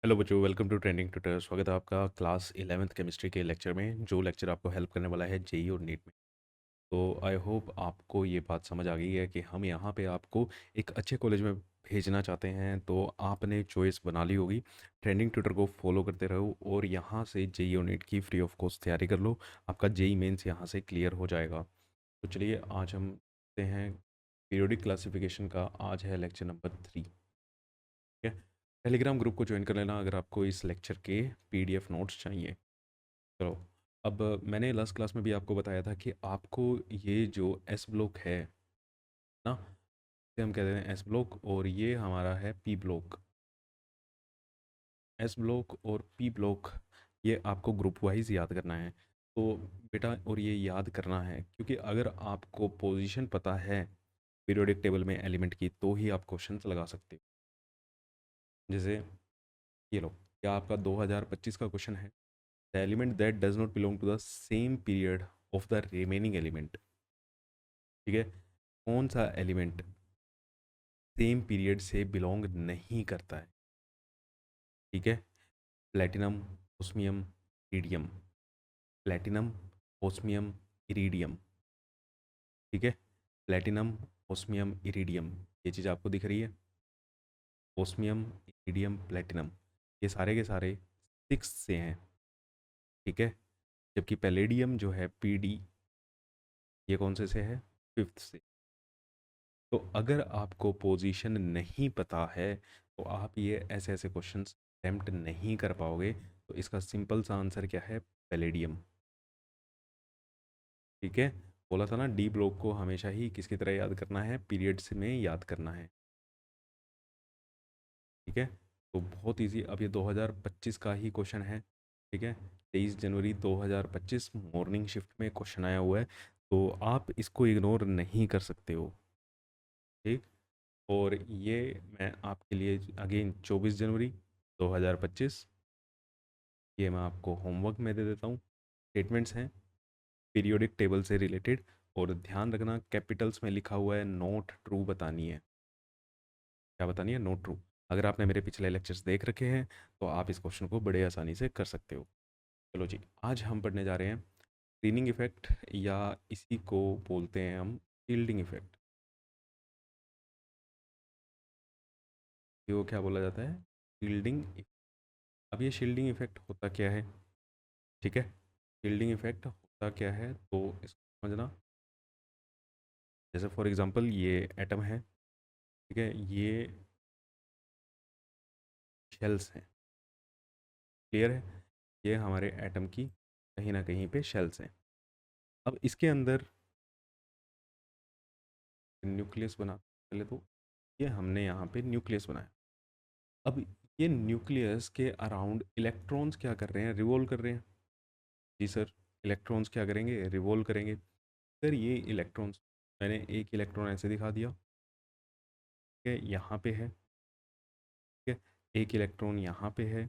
Hello बच्चों, welcome to trending tutor. स्वागत है आपका क्लास 11th केमिस्ट्री के लेक्चर में, जो लेक्चर आपको हेल्प करने वाला है जेई और नीट में। तो आई होप आपको ये बात समझ आ गई है कि हम यहाँ पे आपको एक अच्छे कॉलेज में भेजना चाहते हैं। तो आपने चॉइस बना ली होगी। ट्रेंडिंग ट्यूटर को फॉलो करते रहो और यहाँ से जेई और नीट की फ्री ऑफ कॉस्ट तैयारी कर लो। आपका जेई मेंस यहाँ से क्लियर हो जाएगा। तो चलिए आज हम देखते हैं पीरियोडिक क्लासिफिकेशन का। आज है लेक्चर नंबर 3। ठीक है। टेलीग्राम ग्रुप को ज्वाइन कर लेना अगर आपको इस लेक्चर के पीडीएफ नोट्स चाहिए। चलो, अब मैंने लास्ट क्लास में भी आपको बताया था कि आपको ये जो एस ब्लॉक है ना, इसे हम कहते हैं एस ब्लॉक, और ये हमारा है पी ब्लॉक। एस ब्लॉक और पी ब्लॉक ये आपको ग्रुप वाइज याद करना है। तो बेटा, और ये याद करना है क्योंकि अगर आपको पोजीशन पता है पीरियोडिक टेबल में एलिमेंट की, तो ही आप क्वेश्चंस लगा सकते हो। जैसे ये लो, क्या आपका 2025 का क्वेश्चन है, the element that does not belong to the same period of the remaining element. ठीक है। कौन सा एलिमेंट सेम पीरियड से बिलोंग नहीं करता है? ठीक है। Platinum, osmium, iridium. Platinum, osmium, iridium. ठीक है। प्लेटिनम, ओस्मियम, इरिडियम, ये चीज़ आपको दिख रही है। ओस्मियम, इरिडियम, प्लेटिनम, ये सारे के सारे 6 से हैं। ठीक है। जबकि पैलेडियम जो है पीडी, ये कौन से है? 5th से। तो अगर आपको पोजीशन नहीं पता है तो आप ये ऐसे ऐसे क्वेश्चंस अटेम्प्ट नहीं कर पाओगे। तो इसका सिंपल सा आंसर क्या है? पैलेडियम। ठीक है। बोला था ना, डी ब्लॉक को हमेशा ही किसकी तरह याद करना है? पीरियड्स में याद करना है। ठीक है। तो बहुत इजी। अब ये 2025 का ही क्वेश्चन है। ठीक है। 23 जनवरी 2025 मॉर्निंग शिफ्ट में क्वेश्चन आया हुआ है, तो आप इसको इग्नोर नहीं कर सकते हो। ठीक। और ये मैं आपके लिए अगेन 24 जनवरी 2025, ये मैं आपको होमवर्क में दे देता हूँ। स्टेटमेंट्स हैं पीरियोडिक टेबल से रिलेटेड, और ध्यान रखना कैपिटल्स में लिखा हुआ है, नोट ट्रू बतानी है। क्या बतानी है? Note true. अगर आपने मेरे पिछले लेक्चर्स देख रखे हैं तो आप इस क्वेश्चन को बड़े आसानी से कर सकते हो। चलो जी, आज हम पढ़ने जा रहे हैं स्क्रीनिंग इफेक्ट, या इसी को बोलते हैं हम शील्डिंग इफेक्ट। ये क्या बोला जाता है? शील्डिंग। अब ये शील्डिंग इफेक्ट होता क्या है? ठीक है। शील्डिंग इफेक्ट होता क्या है तो इसको समझना। जैसे फॉर एग्जांपल ये एटम है। ठीक है। ये शेल्स हैं। क्लियर है? ये हमारे एटम की कहीं ना कहीं पे शेल्स हैं। अब इसके अंदर न्यूक्लियस बना, पहले तो ये हमने यहाँ पे न्यूक्लियस बनाया। अब ये न्यूक्लियस के अराउंड इलेक्ट्रॉन्स क्या कर रहे हैं? रिवॉल्व कर रहे हैं। जी सर, इलेक्ट्रॉन्स क्या करेंगे? रिवॉल्व करेंगे। सर ये इलेक्ट्रॉन्स, मैंने एक इलेक्ट्रॉन ऐसे दिखा दिया। ठीक है, यहाँ पे है। ठीक है। एक इलेक्ट्रॉन यहाँ पे है,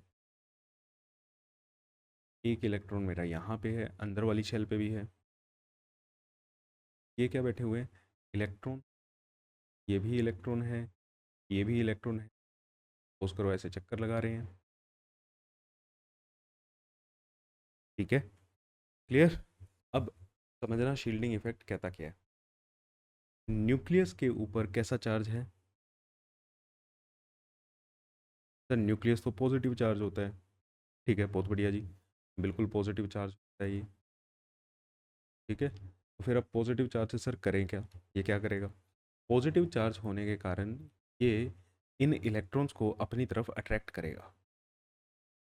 एक इलेक्ट्रॉन मेरा यहाँ पे है, अंदर वाली शेल पे भी है। ये क्या बैठे हुए हैं? इलेक्ट्रॉन। ये भी इलेक्ट्रॉन है, ये भी इलेक्ट्रॉन है। सपोज करो ऐसे चक्कर लगा रहे हैं। ठीक है। क्लियर? अब समझना शील्डिंग इफेक्ट कहता क्या है। न्यूक्लियस के ऊपर कैसा चार्ज है? सर न्यूक्लियस तो पॉजिटिव चार्ज होता है। ठीक है, बहुत बढ़िया जी, बिल्कुल पॉजिटिव चार्ज होता है ये। ठीक है। तो फिर अब पॉजिटिव चार्ज से सर करें क्या? ये क्या करेगा? पॉजिटिव चार्ज होने के कारण ये इन इलेक्ट्रॉन्स को अपनी तरफ अट्रैक्ट करेगा।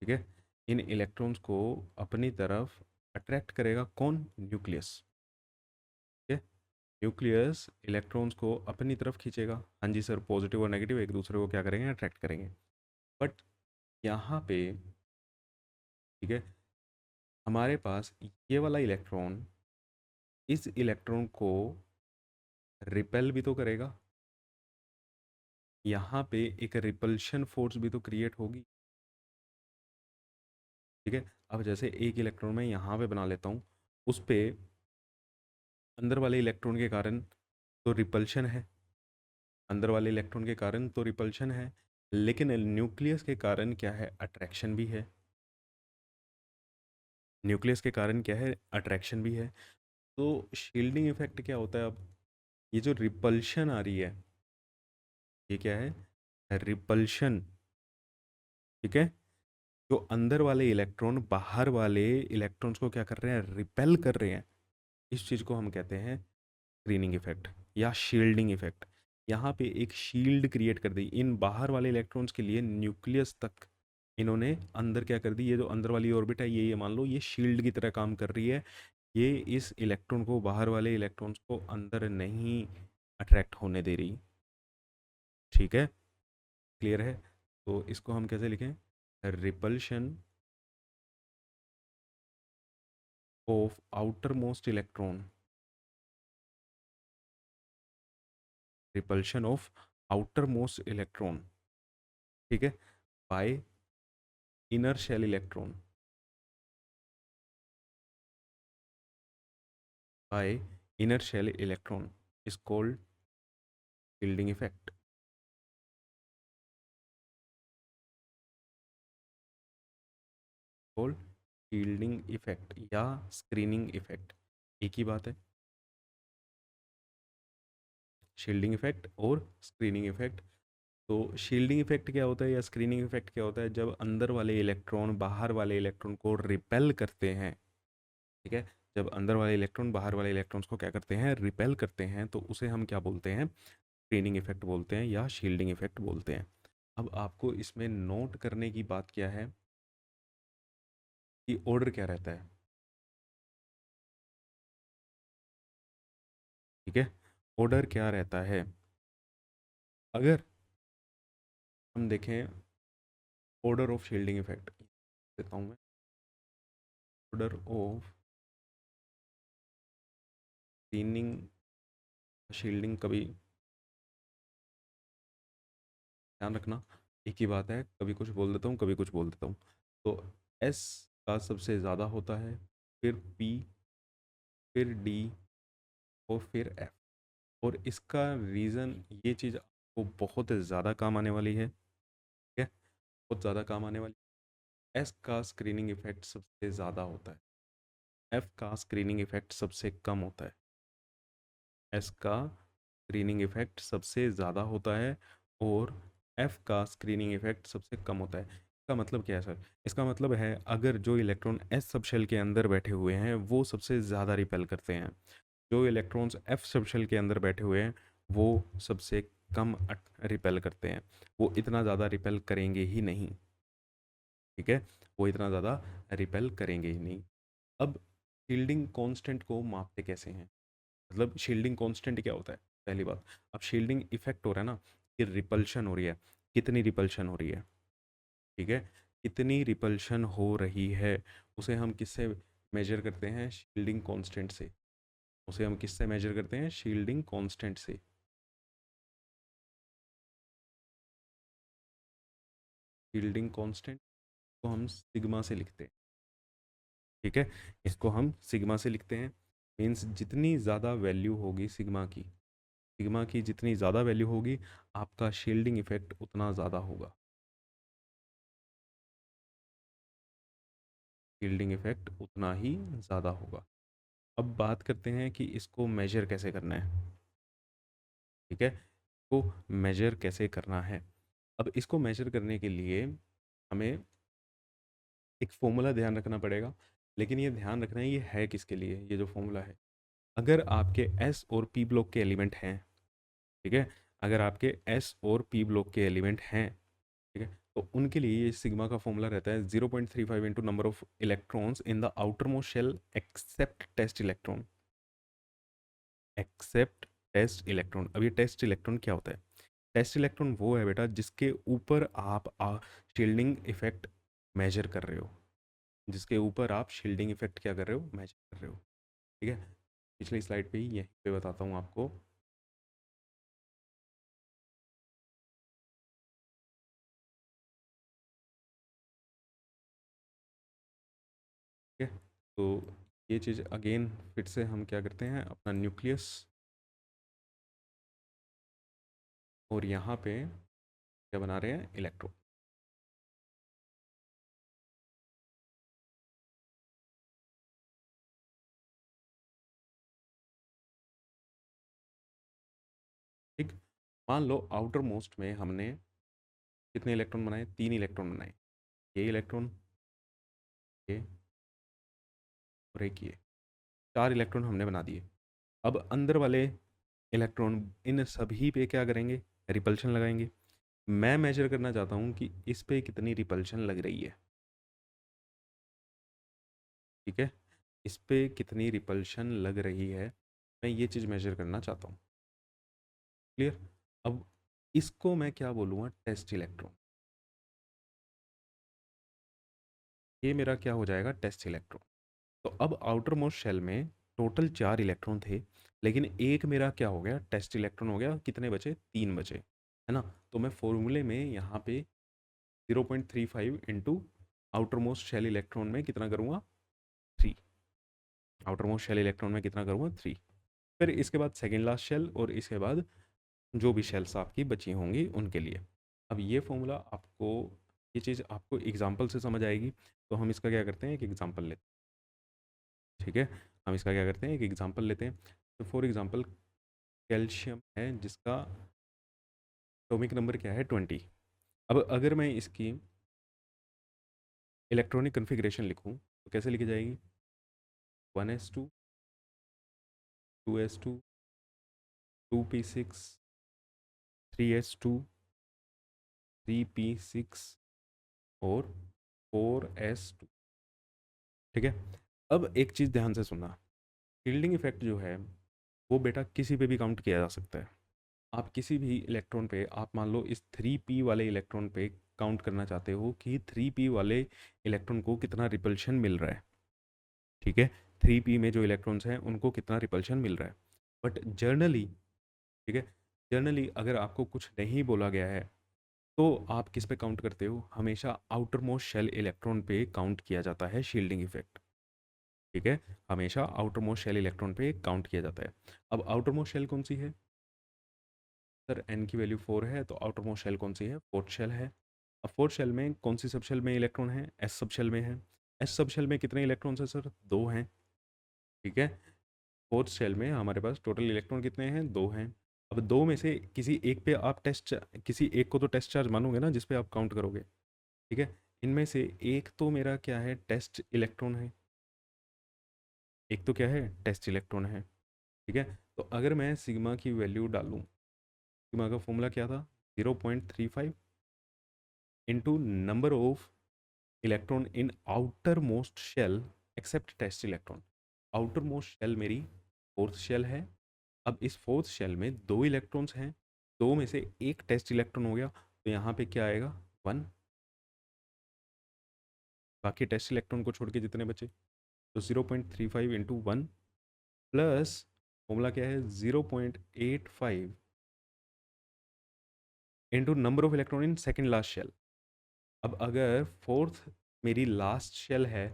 ठीक है। इन इलेक्ट्रॉन्स को अपनी तरफ अट्रैक्ट करेगा कौन? न्यूक्लियस। ठीक है। न्यूक्लियस इलेक्ट्रॉन्स को अपनी तरफ खींचेगा। हाँ जी सर, पॉजिटिव और नेगेटिव एक दूसरे को क्या करेंगे? अट्रैक्ट करेंगे। बट यहाँ पे, ठीक है, हमारे पास ये वाला इलेक्ट्रॉन इस इलेक्ट्रॉन को रिपेल भी तो करेगा। यहाँ पे एक रिपल्शन फोर्स भी तो क्रिएट होगी। ठीक है। अब जैसे एक इलेक्ट्रॉन मैं यहाँ पे बना लेता हूँ, उस पे अंदर वाले इलेक्ट्रॉन के कारण तो रिपल्शन है, अंदर वाले इलेक्ट्रॉन के कारण तो रिपल्शन है। लेकिन न्यूक्लियस के कारण क्या है, अट्रैक्शन भी है। न्यूक्लियस के कारण क्या है, अट्रैक्शन भी है। तो शील्डिंग इफेक्ट क्या होता है अब, ये जो रिपल्शन आ रही है, ये क्या है, रिपल्शन। ठीक है, जो अंदर वाले इलेक्ट्रॉन बाहर वाले इलेक्ट्रॉन्स को क्या कर रहे हैं, रिपेल कर रहे हैं, इस चीज़ को हम कहते हैं स्क्रीनिंग इफेक्ट या शील्डिंग इफेक्ट। यहाँ पे एक शील्ड क्रिएट कर दी इन बाहर वाले इलेक्ट्रॉन्स के लिए, न्यूक्लियस तक इन्होंने अंदर क्या कर दी, ये जो अंदर वाली ऑर्बिट है ये मान लो ये शील्ड की तरह काम कर रही है। ये इस इलेक्ट्रॉन को, बाहर वाले इलेक्ट्रॉन्स को अंदर नहीं अट्रैक्ट होने दे रही। ठीक है, क्लियर है। तो इसको हम कैसे लिखें, repulsion of outer most electron, repulsion of outer most electron, ठीक है, by inner shell electron, by inner shell electron is called shielding effect, called shielding effect या स्क्रीनिंग इफेक्ट, एक ही बात है। शील्डिंग इफेक्ट और स्क्रीनिंग इफेक्ट। तो shielding effect क्या होता है या स्क्रीनिंग इफेक्ट क्या होता है, जब अंदर वाले इलेक्ट्रॉन बाहर वाले इलेक्ट्रॉन को रिपेल करते हैं। ठीक है, जब अंदर वाले इलेक्ट्रॉन बाहर वाले इलेक्ट्रॉन्स को क्या करते हैं, रिपेल करते हैं, तो उसे हम क्या बोलते हैं, स्क्रीनिंग इफेक्ट बोलते हैं या शील्डिंग इफेक्ट बोलते हैं। अब आपको इसमें नोट करने की बात क्या है कि ऑर्डर क्या रहता है। ठीक है, ऑर्डर क्या रहता है, अगर हम देखें ऑर्डर ऑफ शील्डिंग इफेक्ट देता हूँ मैं, ऑर्डर ऑफ स्क्रीनिंग शील्डिंग, कभी ध्यान रखना एक ही बात है, कभी कुछ बोल देता हूँ कभी कुछ बोल देता हूँ। तो एस का सबसे ज़्यादा होता है, फिर पी, फिर डी और फिर एफ। और इसका रीज़न, ये चीज़ आपको बहुत ज़्यादा काम आने वाली है। ठीक है, बहुत ज़्यादा काम आने वाली। एस का स्क्रीनिंग इफेक्ट सबसे ज़्यादा होता है, एफ का स्क्रीनिंग इफेक्ट सबसे कम होता है। एस का स्क्रीनिंग इफेक्ट सबसे ज़्यादा होता है और एफ का स्क्रीनिंग इफेक्ट सबसे कम होता है। इसका मतलब क्या है सर, इसका मतलब है अगर जो इलेक्ट्रॉन एस सबशेल के अंदर बैठे हुए हैं वो सबसे ज़्यादा रिपेल करते हैं, जो इलेक्ट्रॉन्स एफ सबशेल के अंदर बैठे हुए हैं वो सबसे कम रिपेल करते हैं, वो इतना ज़्यादा रिपेल करेंगे ही नहीं। ठीक है, वो इतना ज़्यादा रिपेल करेंगे ही नहीं। अब शील्डिंग कांस्टेंट को मापते कैसे हैं, मतलब शील्डिंग कांस्टेंट क्या होता है, पहली बात। अब शील्डिंग इफेक्ट हो रहा है ना, कि रिपल्शन हो रही है, कितनी रिपल्शन हो रही है। ठीक है, कितनी रिपल्शन हो रही है उसे हम किससे मेजर करते हैं, शील्डिंग कांस्टेंट से। उसे हम किससे मेजर करते हैं, शील्डिंग कांस्टेंट से। शील्डिंग कांस्टेंट को हम सिग्मा से लिखते हैं। ठीक है, इसको हम सिग्मा से लिखते हैं। मीन्स जितनी ज़्यादा वैल्यू होगी सिग्मा की, सिग्मा की जितनी ज़्यादा वैल्यू होगी आपका शील्डिंग इफेक्ट उतना ज़्यादा होगा, शील्डिंग इफेक्ट उतना ही ज़्यादा होगा। अब बात करते हैं कि इसको मेजर कैसे करना है। ठीक है, इसको मेजर कैसे करना है। अब इसको मेजर करने के लिए हमें एक फॉर्मूला ध्यान रखना पड़ेगा, लेकिन ये ध्यान रखना है ये है किसके लिए, ये जो फॉर्मूला है, अगर आपके एस और पी ब्लॉक के एलिमेंट हैं। ठीक है, अगर आपके एस और पी ब्लॉक के एलिमेंट हैं, ठीक है, तो उनके लिए ये सिग्मा का फॉर्मूला रहता है 0.35 into number of electrons in the outer most shell except test electron, except test electron. अब ये टेस्ट इलेक्ट्रॉन क्या होता है, टेस्ट इलेक्ट्रॉन वो है बेटा जिसके ऊपर आप शील्डिंग इफेक्ट मेजर कर रहे हो, जिसके ऊपर आप शील्डिंग इफेक्ट क्या कर रहे हो, मेजर कर रहे हो। ठीक है, पिछली स्लाइड पे ही यहीं पे बताता हूँ आपको। ठीक है, तो ये चीज़ अगेन फिर से हम क्या करते हैं, अपना न्यूक्लियस और यहाँ पे क्या बना रहे हैं, इलेक्ट्रॉन। ठीक, मान लो आउटर मोस्ट में हमने कितने इलेक्ट्रॉन बनाए, 3 इलेक्ट्रॉन बनाए, ये इलेक्ट्रॉन, ये और एक ये, 4 इलेक्ट्रॉन हमने बना दिए। अब अंदर वाले इलेक्ट्रॉन, इन सभी पे क्या करेंगे, रिपल्शन लगाएंगे। मैं मेजर करना चाहता हूँ कि इस पे कितनी रिपल्शन लग रही है। ठीक है, इस पे कितनी रिपल्शन लग रही है, मैं ये चीज़ मेजर करना चाहता हूँ। क्लियर। अब इसको मैं क्या बोलूँगा, टेस्ट इलेक्ट्रॉन। ये मेरा क्या हो जाएगा, टेस्ट इलेक्ट्रॉन। तो अब आउटर मोस्ट शेल में टोटल 4 इलेक्ट्रॉन थे, लेकिन एक मेरा क्या हो गया, टेस्ट इलेक्ट्रॉन हो गया। कितने बचे, 3 बचे, है ना। तो मैं फॉर्मूले में यहाँ पे 0.35 into outer most shell electron में कितना करूँगा, 3। आउटर मोस्ट शेल इलेक्ट्रॉन में कितना करूँगा, 3। फिर इसके बाद सेकेंड लास्ट शेल, और इसके बाद जो भी शेल्स आपकी बची होंगी उनके लिए। अब ये फॉर्मूला आपको, ये चीज़ आपको एग्जाम्पल से समझ आएगी। तो हम इसका क्या करते हैं, एक एग्जाम्पल लेते हैं। ठीक है, हम इसका क्या करते हैं, एक एग्जाम्पल लेते हैं। तो फॉर एग्जाम्पल कैल्शियम है, जिसका एटॉमिक नंबर क्या है, 20। अब अगर मैं इसकी इलेक्ट्रॉनिक कन्फिग्रेशन लिखूं तो कैसे लिखी जाएगी, 1s2, 2s2, 2p6, 3s2, 3p6 और 4s2। ठीक है, अब एक चीज़ ध्यान से सुनना, शील्डिंग इफेक्ट जो है वो बेटा किसी पे भी काउंट किया जा सकता है। आप किसी भी इलेक्ट्रॉन पे, आप मान लो इस 3p वाले इलेक्ट्रॉन पे काउंट करना चाहते हो कि 3p वाले इलेक्ट्रॉन को कितना रिपल्शन मिल रहा है। ठीक है, 3p में जो इलेक्ट्रॉन्स हैं उनको कितना रिपल्शन मिल रहा है। बट जर्नली, ठीक है, जर्नली अगर आपको कुछ नहीं बोला गया है तो आप किस पे काउंट करते हो, हमेशा आउटर मोस्ट शेल इलेक्ट्रॉन पे काउंट किया जाता है शील्डिंग इफेक्ट। ठीक है, हमेशा आउटर मोस्ट शेल इलेक्ट्रॉन पे काउंट किया जाता है। अब आउटर मोस्ट शेल कौन सी है, सर एन की वैल्यू 4 है, तो आउटर मोस्ट शेल कौन सी है, फोर्थ शेल है। अब फोर्थ शेल में कौन सी सब शेल में इलेक्ट्रॉन है, एस सब शेल में है। एस सब शेल में कितने इलेक्ट्रॉन्स हैं सर, 2 हैं। ठीक है, फोर्थ शेल में हमारे पास टोटल इलेक्ट्रॉन कितने हैं, 2 हैं। अब दो में से किसी एक पे आप टेस्ट, किसी एक को तो टेस्ट चार्ज मानोगे ना, जिस पे आप काउंट करोगे। ठीक है, इनमें से एक तो मेरा क्या है, टेस्ट इलेक्ट्रॉन है। एक तो क्या है, टेस्ट इलेक्ट्रॉन है। ठीक है, तो अगर मैं सिग्मा की वैल्यू डालूं, सिग्मा का फॉर्मूला क्या था, 0.35 into number of electron in outer most shell except test electron. Outer most shell मेरी फोर्थ शेल है। अब इस फोर्थ शेल में 2 इलेक्ट्रॉन्स हैं, दो में से एक टेस्ट इलेक्ट्रॉन हो गया, तो यहाँ पे क्या आएगा, 1। बाकी टेस्ट इलेक्ट्रॉन को छोड़ के जितने बचे, तो 0.35 इंटू 1 प्लस फॉर्मूला क्या है, 0.85 into number of electron in second last shell. अब अगर फोर्थ मेरी लास्ट शेल है,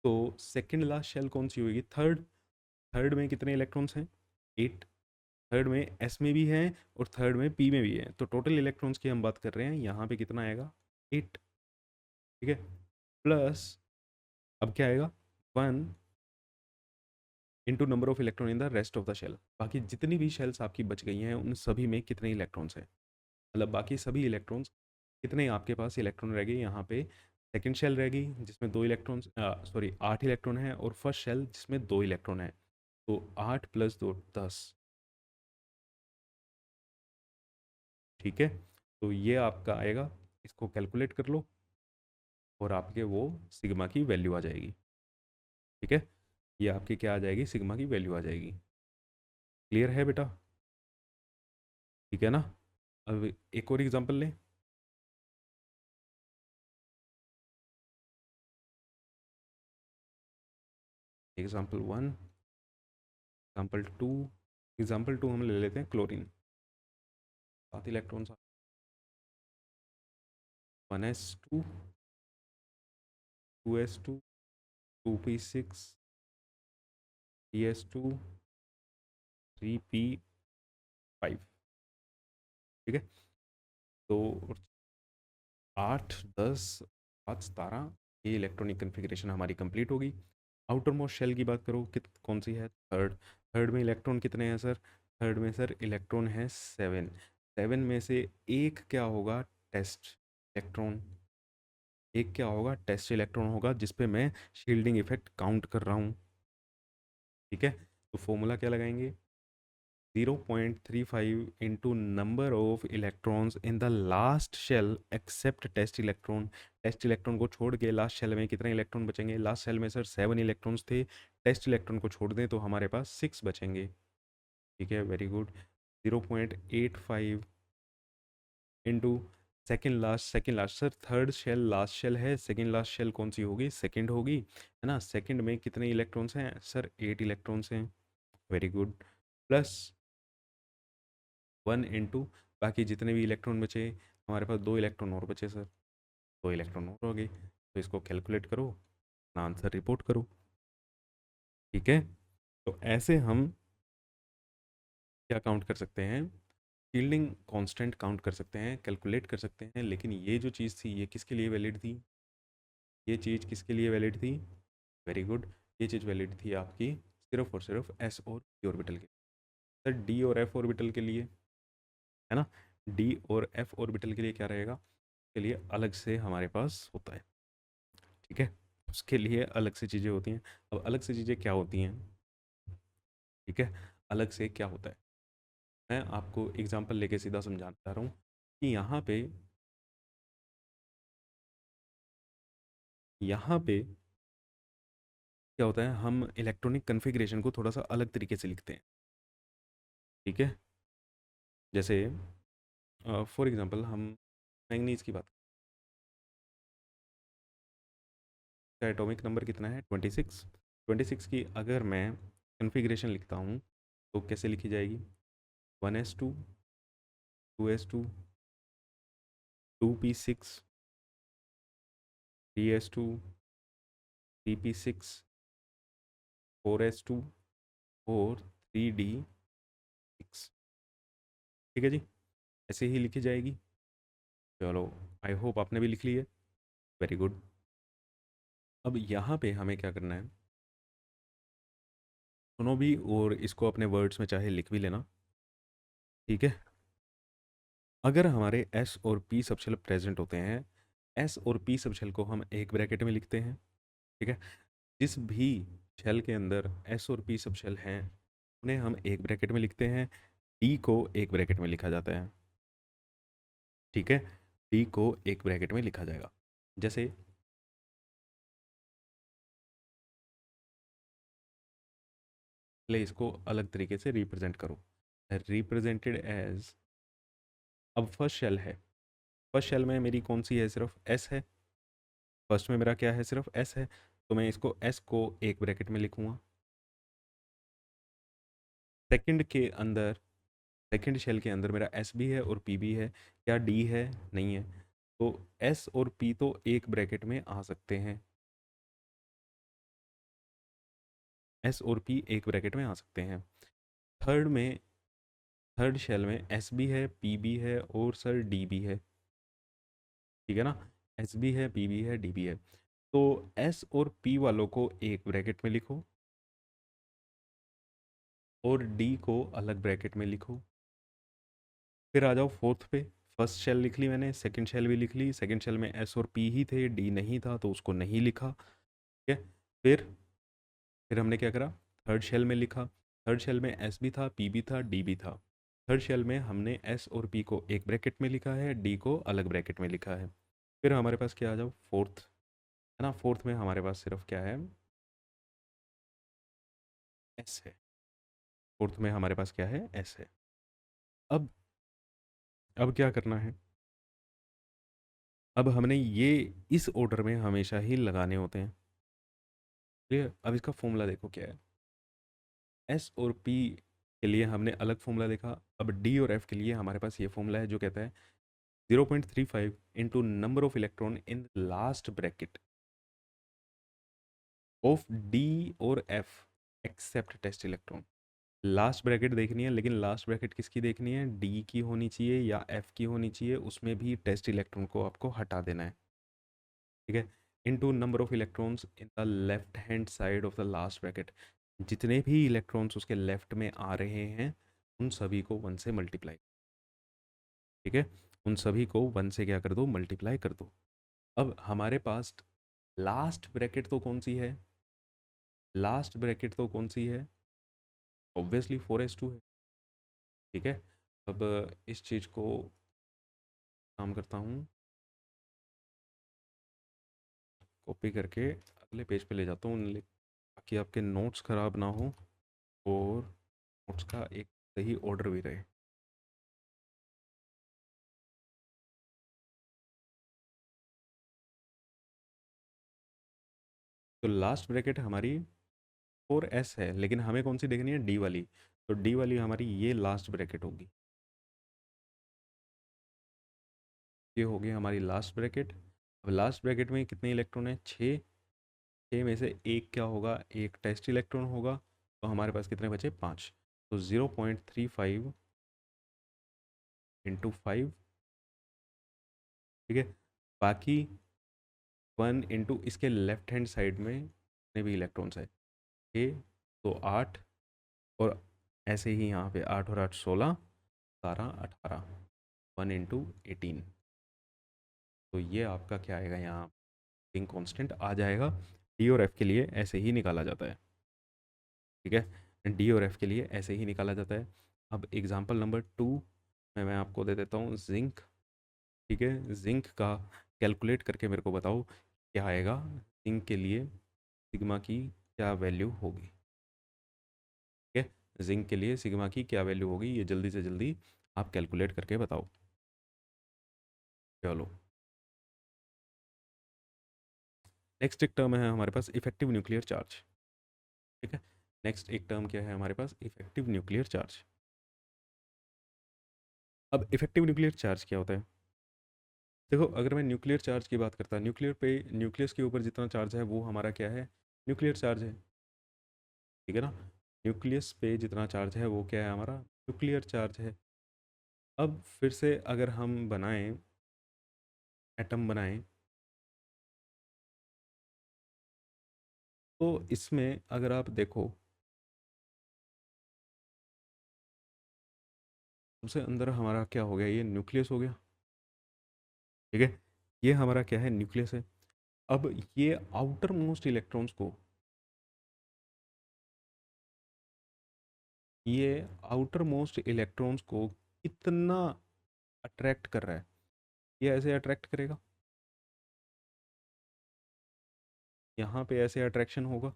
तो सेकेंड लास्ट शेल कौन सी होगी, थर्ड। थर्ड में कितने इलेक्ट्रॉन्स हैं, 8। थर्ड में एस में भी हैं और थर्ड में पी में भी है, तो टोटल इलेक्ट्रॉन्स की हम बात कर रहे हैं, यहाँ पे कितना आएगा, 8। ठीक है, प्लस अब क्या आएगा, 1 into number of electron in the rest of the shell. बाकी जितनी भी शेल्स आपकी बच गई हैं उन सभी में कितने इलेक्ट्रॉन्स हैं, मतलब बाकी सभी इलेक्ट्रॉन्स कितने आपके पास इलेक्ट्रॉन रह गए यहाँ पे। सेकेंड शेल रहेगी जिसमें 2 इलेक्ट्रॉन्स, सॉरी 8 इलेक्ट्रॉन है, और फर्स्ट शेल जिसमें 2 इलेक्ट्रॉन है। तो 8 + 2 10। ठीक है, तो ये आपका आएगा, इसको कैलकुलेट कर लो और आपके वो सिग्मा की वैल्यू आ जाएगी। ठीक है, ये आपकी क्या आ जाएगी, सिग्मा की वैल्यू आ जाएगी। क्लियर है बेटा, ठीक है ना। अब एक और एग्जांपल लें। Example 1, example 2। एग्जांपल 2 हम ले लेते हैं chlorine, 7 electrons, 1s2, 2s2, 2p6, 3s2, 3p5। ठीक है, तो 8, 10, 5, 17, ये इलेक्ट्रॉनिक कन्फिग्रेशन हमारी कंप्लीट होगी। आउटर मोस्ट शेल की बात करो, कित कौन सी है? थर्ड। थर्ड में इलेक्ट्रॉन कितने हैं सर? थर्ड में सर इलेक्ट्रॉन है 7। 7 में से एक क्या होगा? Test electron. एक क्या होगा? टेस्ट इलेक्ट्रॉन होगा, जिस पे मैं शील्डिंग इफेक्ट काउंट कर रहा हूँ। ठीक है, तो फॉर्मूला क्या लगाएंगे? 0.35 into number of electrons in the last shell except test electron. Test electron को छोड़ के लास्ट शेल में कितने इलेक्ट्रॉन बचेंगे? लास्ट शेल में सर 7 इलेक्ट्रॉन्स थे। टेस्ट इलेक्ट्रॉन को छोड़ दें तो हमारे पास 6 बचेंगे। ठीक है, very good. 0.85 into second last sir, third shell last shell है, सेकेंड लास्ट शेल कौन सी होगी? सेकेंड होगी, है ना। सेकेंड में कितने इलेक्ट्रॉन्स हैं सर? 8 इलेक्ट्रॉन्स हैं। Very good. प्लस 1 इंटू बाकी जितने भी इलेक्ट्रॉन बचे, हमारे पास 2 इलेक्ट्रॉन और बचे सर। 2 इलेक्ट्रॉन और हो गए, तो इसको कैलकुलेट करो, अपना आंसर रिपोर्ट करो। ठीक है, तो ऐसे हम क्या काउंट कर सकते हैं? शील्डिंग कांस्टेंट काउंट कर सकते हैं, कैलकुलेट कर सकते हैं। लेकिन ये जो चीज़ थी, ये किसके लिए वैलिड थी? ये चीज़ किसके लिए वैलिड थी? वेरी गुड, ये चीज़ वैलिड थी आपकी सिर्फ और सिर्फ एस और पी ऑर्बिटल के। सर डी और एफ ऑर्बिटल के लिए, है ना, डी और एफ ऑर्बिटल के लिए क्या रहेगा? के लिए अलग से हमारे पास होता है। ठीक है, उसके लिए अलग से चीज़ें होती हैं। अब अलग से चीज़ें क्या होती हैं? ठीक है, अलग से क्या होता है, मैं आपको एग्जांपल लेके सीधा समझाना चाह रहा हूँ कि यहाँ पे क्या होता है, हम इलेक्ट्रॉनिक कन्फिग्रेशन को थोड़ा सा अलग तरीके से लिखते हैं। ठीक है, जैसे फॉर एग्जांपल हम मैंगनीज की बात, का एटॉमिक नंबर कितना है? 26। 26 की अगर मैं कन्फिग्रेशन लिखता हूँ तो कैसे लिखी जाएगी? 1s2, 2s2, 2p6, 3s2, 3p6, 4s2 और 3d6। ठीक है जी, ऐसे ही लिखी जाएगी। चलो, आई होप आपने भी लिख ली है। Very good. अब यहाँ पे हमें क्या करना है, सुनो भी और इसको अपने वर्ड्स में चाहे लिख भी लेना। ठीक है, अगर हमारे एस और पी सबशेल प्रेजेंट होते हैं, एस और पी सबशेल को हम एक ब्रैकेट में लिखते हैं। ठीक है, जिस भी शेल के अंदर एस और पी सबशेल हैं उन्हें हम एक ब्रैकेट में लिखते हैं, डी को एक ब्रैकेट में लिखा जाता है। ठीक है, डी को एक ब्रैकेट में लिखा जाएगा। जैसे पहले इसको अलग तरीके से रिप्रेजेंट करो, रिप्रेजेंटेड एज, अब फर्स्ट शेल है, फर्स्ट शेल में मेरी कौन सी है? सिर्फ एस है। फर्स्ट में मेरा क्या है? सिर्फ एस है, तो मैं इसको एस को एक ब्रैकेट में लिखूंगा। सेकंड के अंदर, सेकंड शेल के अंदर मेरा एस भी है और पी भी है, क्या डी है? नहीं है, तो एस और पी तो एक ब्रैकेट में आ सकते हैं, एस और पी एक ब्रैकेट में आ सकते हैं। थर्ड में, थर्ड शेल में एस भी है, पी भी है और सर डी भी है। ठीक है ना, एस भी है, पी भी है, डी भी है, तो एस और पी वालों को एक ब्रैकेट में लिखो और डी को अलग ब्रैकेट में लिखो। फिर आ जाओ फोर्थ पे, फर्स्ट शेल लिख ली मैंने, सेकंड शेल भी लिख ली, सेकंड शेल में एस और पी ही थे, डी नहीं था तो उसको नहीं लिखा। ठीक है, फिर हमने क्या करा? थर्ड शेल में लिखा, थर्ड शेल में एस भी था, पी भी था, डी भी था। थर्ड शेल में हमने एस और पी को एक ब्रैकेट में लिखा है, डी को अलग ब्रैकेट में लिखा है। फिर हमारे पास क्या आ जाओ? फोर्थ, है ना, फोर्थ में हमारे पास सिर्फ क्या है? एस है। फोर्थ में हमारे पास क्या है? एस है। अब अब क्या करना है? अब हमने ये इस ऑर्डर में हमेशा ही लगाने होते हैं। क्लियर? अब इसका फॉर्मूला देखो क्या है। एस और पी के लिए हमने अलग फॉर्मूला देखा, अब डी और एफ के लिए हमारे पास ये फॉर्मूला है जो कहता है 0.35 into number of electron in last bracket of D और F except test electron. Last bracket देखनी है, लेकिन लास्ट ब्रैकेट किसकी देखनी है, डी की होनी चाहिए या एफ की होनी चाहिए, उसमें भी टेस्ट इलेक्ट्रॉन को आपको हटा देना है। ठीक है। Into number of electrons in the left hand side of the last bracket, जितने भी इलेक्ट्रॉन्स उसके लेफ्ट में आ रहे हैं उन सभी को वन से मल्टीप्लाई। ठीक है, उन सभी को वन से क्या कर दो, मल्टीप्लाई कर दो। अब हमारे पास लास्ट ब्रैकेट तो कौन सी है, लास्ट ब्रैकेट तो कौन सी है, ऑब्वियसली 4s2 है। ठीक है। अब इस चीज़ को काम करता हूँ, कॉपी करके अगले पेज पे ले जाता हूँ ताकि आपके नोट्स ख़राब ना हो और नोट्स का एक सही ऑर्डर भी रहे। तो लास्ट ब्रैकेट हमारी 4s है, लेकिन हमें कौन सी देखनी है, डी वाली। तो डी वाली हमारी ये लास्ट ब्रैकेट होगी, ये होगी हमारी लास्ट ब्रैकेट। अब लास्ट ब्रैकेट में कितने इलेक्ट्रॉन है, 6। 6 में से एक क्या होगा, एक टेस्ट इलेक्ट्रॉन होगा, तो हमारे पास कितने बचे, 5। तो 0.35 इंटू 5। ठीक है। बाकी 1 इंटू इसके लेफ्ट हैंड साइड में जितने भी इलेक्ट्रॉन्स है, 6 तो 8, और ऐसे ही यहाँ पे 8 और 8 16, 17 18, 1 इंटू 18। तो ये आपका क्या आएगा, यहाँ रिंग कांस्टेंट आ जाएगा। डी और एफ के लिए ऐसे ही निकाला जाता है। ठीक है, डी और एफ के लिए ऐसे ही निकाला जाता है। अब एग्जांपल नंबर 2 में मैं आपको दे देता हूँ जिंक। ठीक है, जिंक का कैलकुलेट करके मेरे को बताओ क्या आएगा, जिंक के लिए सिग्मा की क्या वैल्यू होगी। ठीक है, जिंक के लिए सिग्मा की क्या वैल्यू होगी, ये जल्दी से जल्दी आप कैलकुलेट करके बताओ। चलो, नेक्स्ट एक टर्म है हमारे पास इफेक्टिव न्यूक्लियर चार्ज। ठीक है, नेक्स्ट एक टर्म क्या है हमारे पास, इफेक्टिव न्यूक्लियर चार्ज। अब इफेक्टिव न्यूक्लियर चार्ज क्या होता है, देखो अगर मैं न्यूक्लियर चार्ज की बात करता, न्यूक्लियर पे न्यूक्लियस के ऊपर जितना चार्ज है वो हमारा क्या है, न्यूक्लियर चार्ज है। ठीक है ना, न्यूक्लियस पे जितना चार्ज है वो क्या है, हमारा न्यूक्लियर चार्ज है। अब फिर से अगर हम बनाएं, एटम बनाएं, तो इसमें अगर आप देखो, सबसे अंदर हमारा क्या हो गया, ये न्यूक्लियस हो गया। ठीक है, ये हमारा क्या है, न्यूक्लियस है। अब ये आउटर मोस्ट इलेक्ट्रॉन्स को, ये आउटर मोस्ट इलेक्ट्रॉन्स को कितना अट्रैक्ट कर रहा है, ये ऐसे अट्रैक्ट करेगा, यहाँ पे ऐसे अट्रैक्शन होगा,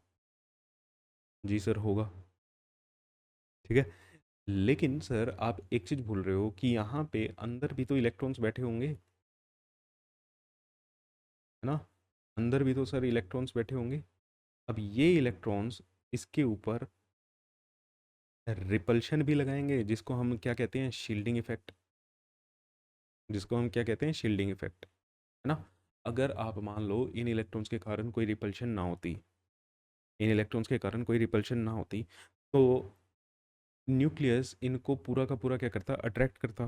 जी सर होगा। ठीक है, लेकिन सर आप एक चीज़ भूल रहे हो कि यहाँ पे अंदर भी तो इलेक्ट्रॉन्स बैठे होंगे, है ना, अंदर भी तो सर इलेक्ट्रॉन्स बैठे होंगे। अब ये इलेक्ट्रॉन्स इसके ऊपर रिपल्शन भी लगाएंगे, जिसको हम क्या कहते हैं, शील्डिंग इफेक्ट, जिसको हम क्या कहते हैं, शील्डिंग इफेक्ट, है ना। अगर आप मान लो इन इलेक्ट्रॉन्स के कारण कोई रिपल्शन ना होती, इन इलेक्ट्रॉन्स के कारण कोई रिपल्शन ना होती, तो न्यूक्लियस इनको पूरा का पूरा क्या करता, अट्रैक्ट करता।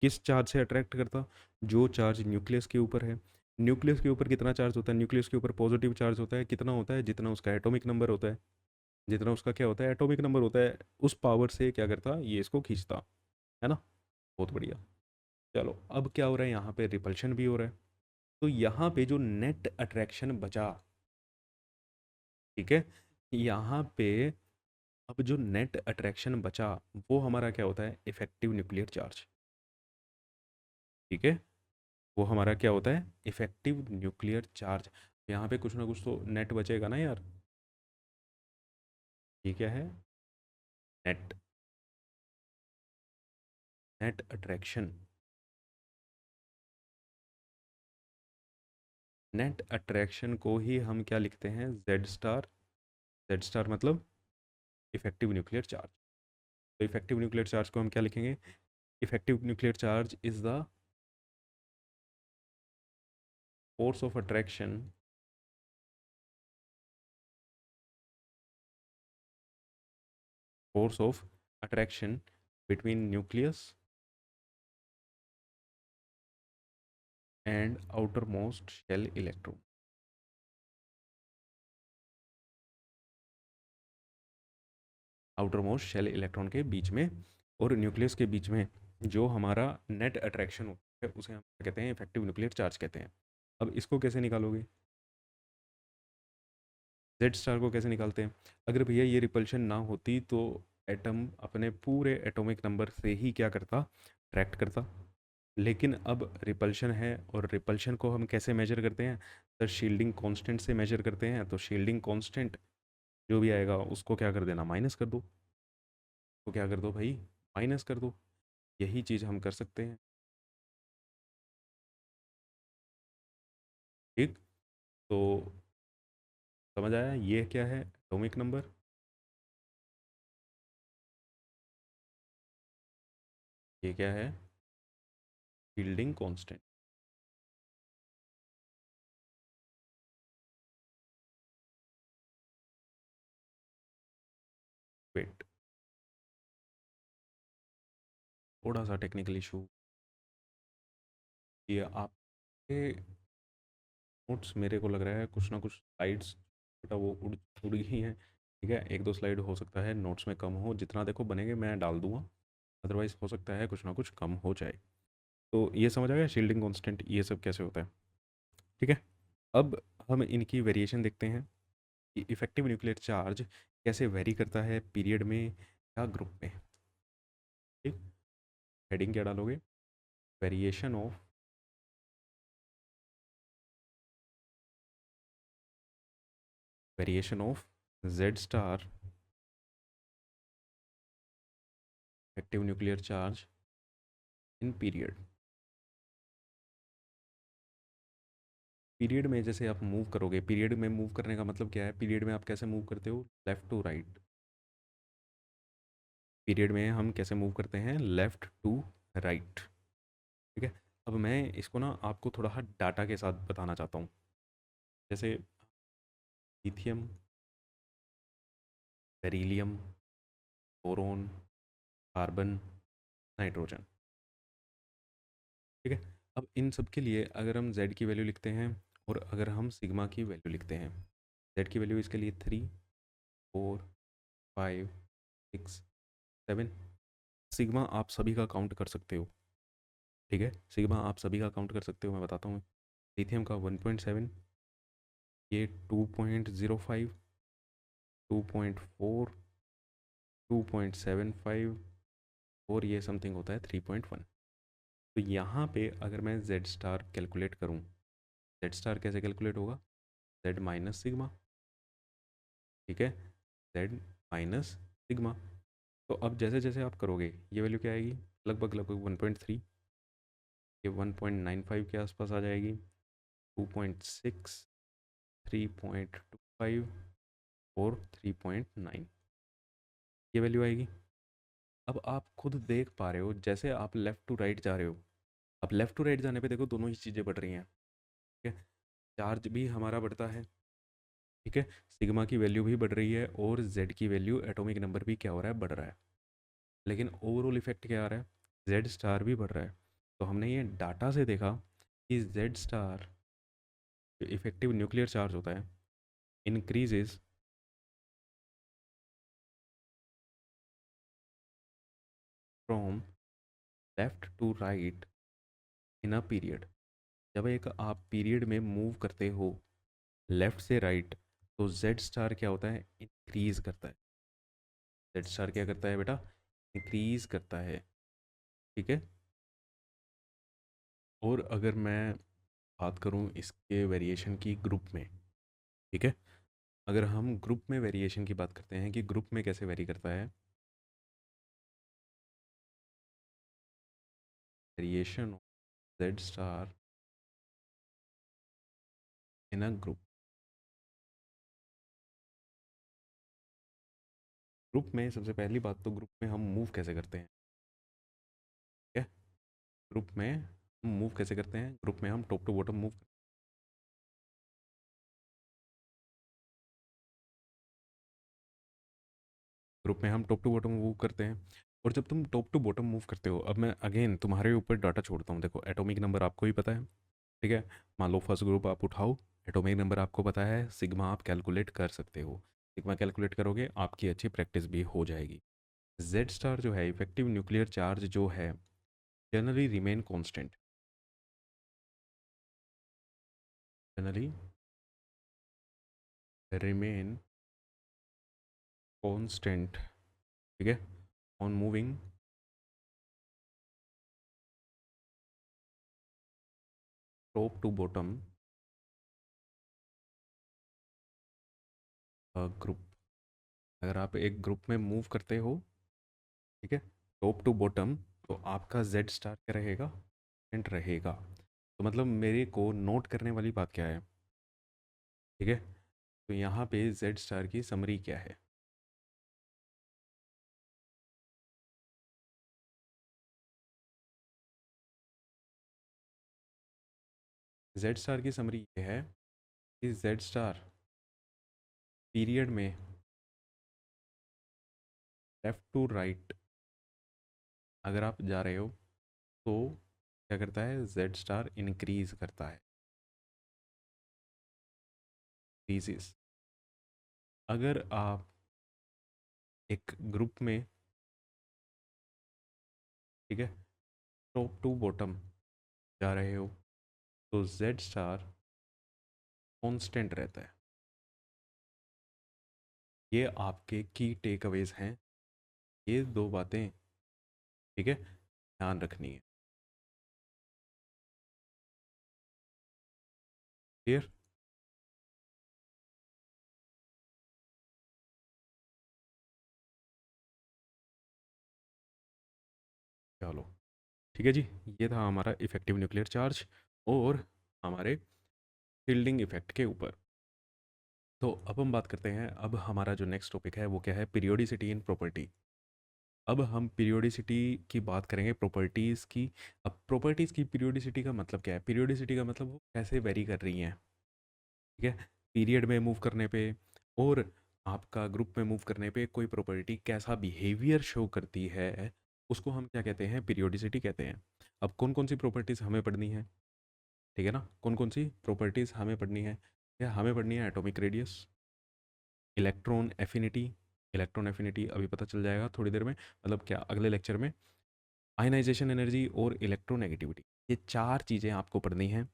किस चार्ज से अट्रैक्ट करता, जो चार्ज न्यूक्लियस के ऊपर है। न्यूक्लियस के ऊपर कितना चार्ज होता है, न्यूक्लियस के ऊपर पॉजिटिव चार्ज होता है, कितना होता है, जितना उसका एटॉमिक नंबर होता है, जितना उसका क्या होता है, एटॉमिक नंबर होता है, उस पावर से क्या करता, ये इसको खींचता, है ना। बहुत बढ़िया। चलो, अब क्या हो रहा है, यहाँ पे रिपल्शन भी हो रहा है, तो यहाँ पे जो नेट अट्रैक्शन बचा, ठीक है, यहाँ पे अब जो नेट अट्रैक्शन बचा वो हमारा क्या होता है, इफेक्टिव न्यूक्लियर चार्ज। ठीक है, वो हमारा क्या होता है, इफेक्टिव न्यूक्लियर चार्ज। यहाँ पे कुछ ना कुछ तो नेट बचेगा ना यार, ये क्या है, net, net attraction. Net attraction को ही हम क्या लिखते हैं, जेड स्टार। जेड स्टार मतलब इफेक्टिव न्यूक्लियर चार्ज। तो इफेक्टिव न्यूक्लियर चार्ज को हम क्या लिखेंगे, effective nuclear charge is the force of attraction force of attraction between nucleus and outer most shell electron. Outer most shell electron के बीच में और न्यूक्लियस के बीच में जो हमारा नेट अट्रैक्शन होता है उसे हम क्या कहते हैं, इफेक्टिव न्यूक्लियर चार्ज कहते हैं। अब इसको कैसे निकालोगे, जेड स्टार को कैसे निकालते हैं? अगर भैया ये रिपल्शन ना होती तो एटम अपने पूरे एटॉमिक नंबर से ही क्या करता, ट्रैक्ट करता। लेकिन अब रिपल्शन है, और रिपल्शन को हम कैसे मेजर करते हैं? सर शील्डिंग कांस्टेंट से मेजर करते हैं। तो शील्डिंग कांस्टेंट जो भी आएगा उसको क्या कर देना, माइनस कर दो। तो क्या कर दो भाई, माइनस कर दो। यही चीज़ हम कर सकते हैं। ठीक, तो समझ आया ये क्या है एटॉमिक नंबर, ये क्या है शील्डिंग कांस्टेंट। वेट, थोड़ा सा टेक्निकल इशू, ये आपके नोट्स मेरे को लग रहा है कुछ ना कुछ स्लाइड्स बेटा वो उड़ गई हैं। ठीक है, एक दो स्लाइड हो सकता है नोट्स में कम हो, जितना देखो बनेंगे मैं डाल दूंगा, अदरवाइज हो सकता है कुछ ना कुछ कम हो जाए। तो ये समझ आ गया शील्डिंग कांस्टेंट ये सब कैसे होता है। ठीक है, अब हम इनकी वेरिएशन देखते हैं कि इफेक्टिव न्यूक्लियर चार्ज कैसे वेरी करता है पीरियड में या ग्रुप में। ठीक, हेडिंग क्या डालोगे, variation of Z star effective nuclear charge in period. Period में जैसे आप मूव करोगे, पीरियड में मूव करने का मतलब क्या है, पीरियड में आप कैसे मूव करते हो, लेफ़्ट टू राइट। पीरियड में हम कैसे मूव करते हैं, लेफ़्ट टू राइट। ठीक है, अब मैं इसको ना आपको थोड़ा सा डाटा के साथ बताना चाहता हूँ। जैसे lithium, beryllium, boron, carbon, nitrogen. ठीक है, अब इन सब के लिए अगर हम z की वैल्यू लिखते हैं और अगर हम सिग्मा की वैल्यू लिखते हैं, z की वैल्यू इसके लिए 3, 4, 5, 6, 7। सिग्मा आप सभी का काउंट कर सकते हो। ठीक है, सिग्मा आप सभी का काउंट कर सकते हो, मैं बताता हूँ। लिथियम का 1.7, ये 2.05, 2.4, 2.75 और ये समथिंग होता है 3.1। तो यहाँ पे अगर मैं जेड स्टार कैलकुलेट करूँ, जेड स्टार कैसे कैलकुलेट होगा, जेड माइनस सिग्मा। ठीक है, जेड माइनस सिग्मा। तो अब जैसे जैसे आप करोगे ये वैल्यू क्या आएगी, लगभग लगभग 1.3, ये 1.95 के आसपास आ जाएगी, 2.6, 3.25 और 3.9 ये वैल्यू आएगी। अब आप खुद देख पा रहे हो जैसे आप लेफ़्ट टू राइट जा रहे हो, अब लेफ़्ट टू राइट जाने पे देखो दोनों ही चीज़ें बढ़ रही हैं। ठीक है, चार्ज भी हमारा बढ़ता है। ठीक है, सिग्मा की वैल्यू भी बढ़ रही है और जेड की वैल्यू एटॉमिक नंबर भी क्या हो रहा है, बढ़ रहा है। लेकिन ओवरऑल इफेक्ट क्या आ रहा है, जेड स्टार भी बढ़ रहा है। तो हमने ये डाटा से देखा कि जेड स्टार जो इफेक्टिव न्यूक्लियर चार्ज होता है increases from left to right in a period. जब एक आप पीरियड में मूव करते हो लेफ्ट से राइट, तो जेड स्टार क्या होता है, इंक्रीज करता है। जेड स्टार क्या करता है बेटा, इंक्रीज करता है। ठीक है, और अगर मैं बात करूं इसके वेरिएशन की ग्रुप में, ठीक है, अगर हम ग्रुप में वेरिएशन की बात करते हैं कि ग्रुप में कैसे वेरी करता है, variation of Z star in a group. Group में सबसे पहली बात तो ग्रुप में हम मूव कैसे करते हैं। ठीक है, ग्रुप में हम मूव कैसे करते हैं, ग्रुप में हम top to bottom move. Group में हम टॉप टू बॉटम मूव करते हैं। और जब तुम टॉप टू बॉटम मूव करते हो, अब मैं अगेन तुम्हारे ऊपर डाटा छोड़ता हूँ। देखो एटॉमिक नंबर आपको ही पता है, ठीक है। मान लो फर्स्ट ग्रुप आप उठाओ, एटॉमिक नंबर आपको पता है, सिग्मा आप कैलकुलेट कर सकते हो। सिग्मा कैलकुलेट करोगे, आपकी अच्छी प्रैक्टिस भी हो जाएगी। जेड स्टार जो है, इफेक्टिव न्यूक्लियर चार्ज जो है, generally remain constant, generally remain constant, ठीक है, on moving top to bottom group. अगर आप एक ग्रुप में मूव करते हो, ठीक है, टॉप टू बॉटम, तो आपका जेड स्टार क्या रहेगा, कांस्टेंट रहेगा। तो मतलब मेरे को नोट करने वाली बात क्या है, ठीक है। तो यहाँ पे जेड स्टार की समरी क्या है? जेड स्टार की समरी ये है कि जेड स्टार पीरियड में लेफ्ट टू राइट अगर आप जा रहे हो, तो क्या करता है, जेड स्टार इंक्रीज करता है, इंक्रीजेस। अगर आप एक ग्रुप में, ठीक है, टॉप टू बॉटम जा रहे हो, तो जेड स्टार कांस्टेंट रहता है। ये आपके की टेक अवेज हैं, ये दो बातें, ठीक है, ध्यान रखनी है। क्लियर? चलो, ठीक है जी। ये था हमारा इफेक्टिव न्यूक्लियर चार्ज और हमारे शील्डिंग इफेक्ट के ऊपर। तो अब हम बात करते हैं, अब हमारा जो नेक्स्ट टॉपिक है वो क्या है, पीरियोडिसिटी इन प्रॉपर्टी। अब हम पीरियोडिसिटी की बात करेंगे, प्रॉपर्टीज़ की। अब प्रॉपर्टीज़ की पीरियोडिसिटी का मतलब क्या है? पीरियोडिसिटी का मतलब वो कैसे वेरी कर रही हैं, ठीक है, पीरियड में मूव करने पे और आपका ग्रुप में मूव करने पे कोई प्रॉपर्टी कैसा बिहेवियर शो करती है, उसको हम क्या कहते हैं, पीरियोडिसिटी कहते हैं। अब कौन कौन सी प्रॉपर्टीज़ हमें पढ़नी है, ठीक है ना, कौन कौन सी प्रॉपर्टीज़ हमें पढ़नी है? क्या हमें पढ़नी है? Atomic radius, electron affinity, electron affinity अभी पता चल जाएगा थोड़ी देर में, मतलब क्या अगले लेक्चर में। आयनाइजेशन एनर्जी और इलेक्ट्रोनेगेटिविटी, ये चार चीज़ें आपको पढ़नी हैं,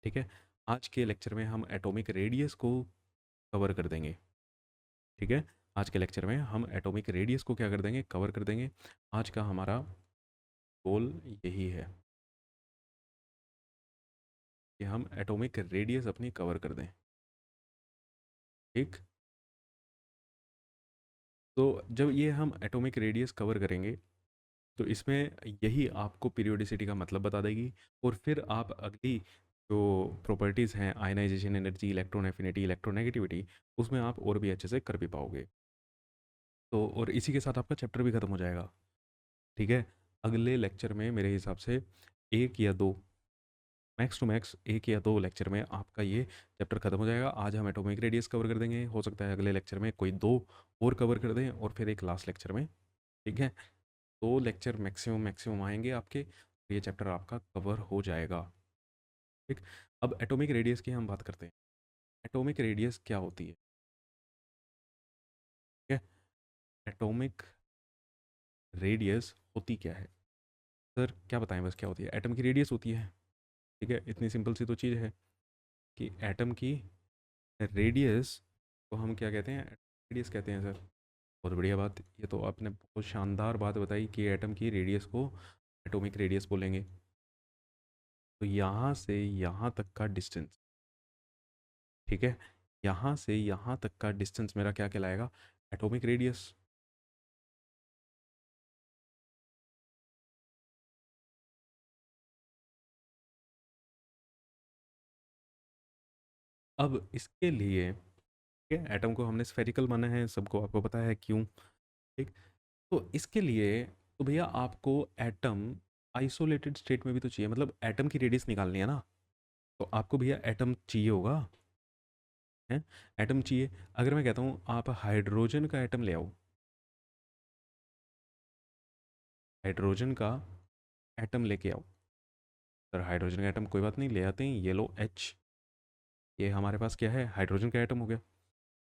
ठीक है। आज के लेक्चर में हम एटॉमिक रेडियस को कवर कर देंगे, ठीक है। आज के लेक्चर में हम एटॉमिक रेडियस को क्या कर देंगे, कवर कर देंगे। आज का हमारा गोल यही है कि हम एटॉमिक रेडियस अपनी कवर कर दें, ठीक। तो जब ये हम एटॉमिक रेडियस कवर करेंगे, तो इसमें यही आपको पीरियोडिसिटी का मतलब बता देगी। और फिर आप अगली जो प्रॉपर्टीज़ हैं, ionisation energy, electron affinity, electronegativity, उसमें आप और भी अच्छे से कर भी पाओगे। तो और इसी के साथ आपका चैप्टर भी ख़त्म हो जाएगा, ठीक है। अगले लेक्चर में मेरे हिसाब से एक या दो, मैक्स टू मैक्स एक या दो लेक्चर में आपका ये चैप्टर खत्म हो जाएगा। आज हम एटॉमिक रेडियस कवर कर देंगे, हो सकता है अगले लेक्चर में कोई दो और कवर कर दें, और फिर एक लास्ट लेक्चर में, ठीक है। दो लेक्चर मैक्सिमम मैक्सिमम आएंगे आपके, ये चैप्टर आपका कवर हो जाएगा, ठीक। अब एटॉमिक रेडियस की हम बात करते हैं। एटॉमिक रेडियस क्या होती है, ठीक है, एटॉमिक रेडियस होती क्या है? सर क्या बताएं, बस क्या होती है? एटम की रेडियस होती है, ठीक है, इतनी सिंपल सी तो चीज़ है कि एटम की रेडियस को हम क्या कहते हैं, रेडियस कहते हैं सर। बहुत बढ़िया बात, ये तो आपने बहुत शानदार बात बताई कि एटम की रेडियस को एटॉमिक रेडियस बोलेंगे। तो यहाँ से यहाँ तक का डिस्टेंस, ठीक है, यहाँ से यहाँ तक का डिस्टेंस मेरा क्या कहलाएगा, एटॉमिक रेडियस। अब इसके लिए, ठीक है, एटम को हमने स्फेरिकल माना है, सबको आपको पता है क्यों, ठीक। तो इसके लिए तो भैया आपको एटम आइसोलेटेड स्टेट में भी तो चाहिए, मतलब एटम की रेडियस निकालनी है ना, तो आपको भैया एटम चाहिए होगा, है, एटम चाहिए। अगर मैं कहता हूँ आप हाइड्रोजन का एटम ले आओ, हाइड्रोजन का एटम लेके आओ। सर हाइड्रोजन का एटम कोई बात नहीं, ले आते हैं। ये लो H, ये हमारे पास क्या है, हाइड्रोजन का एटम हो गया।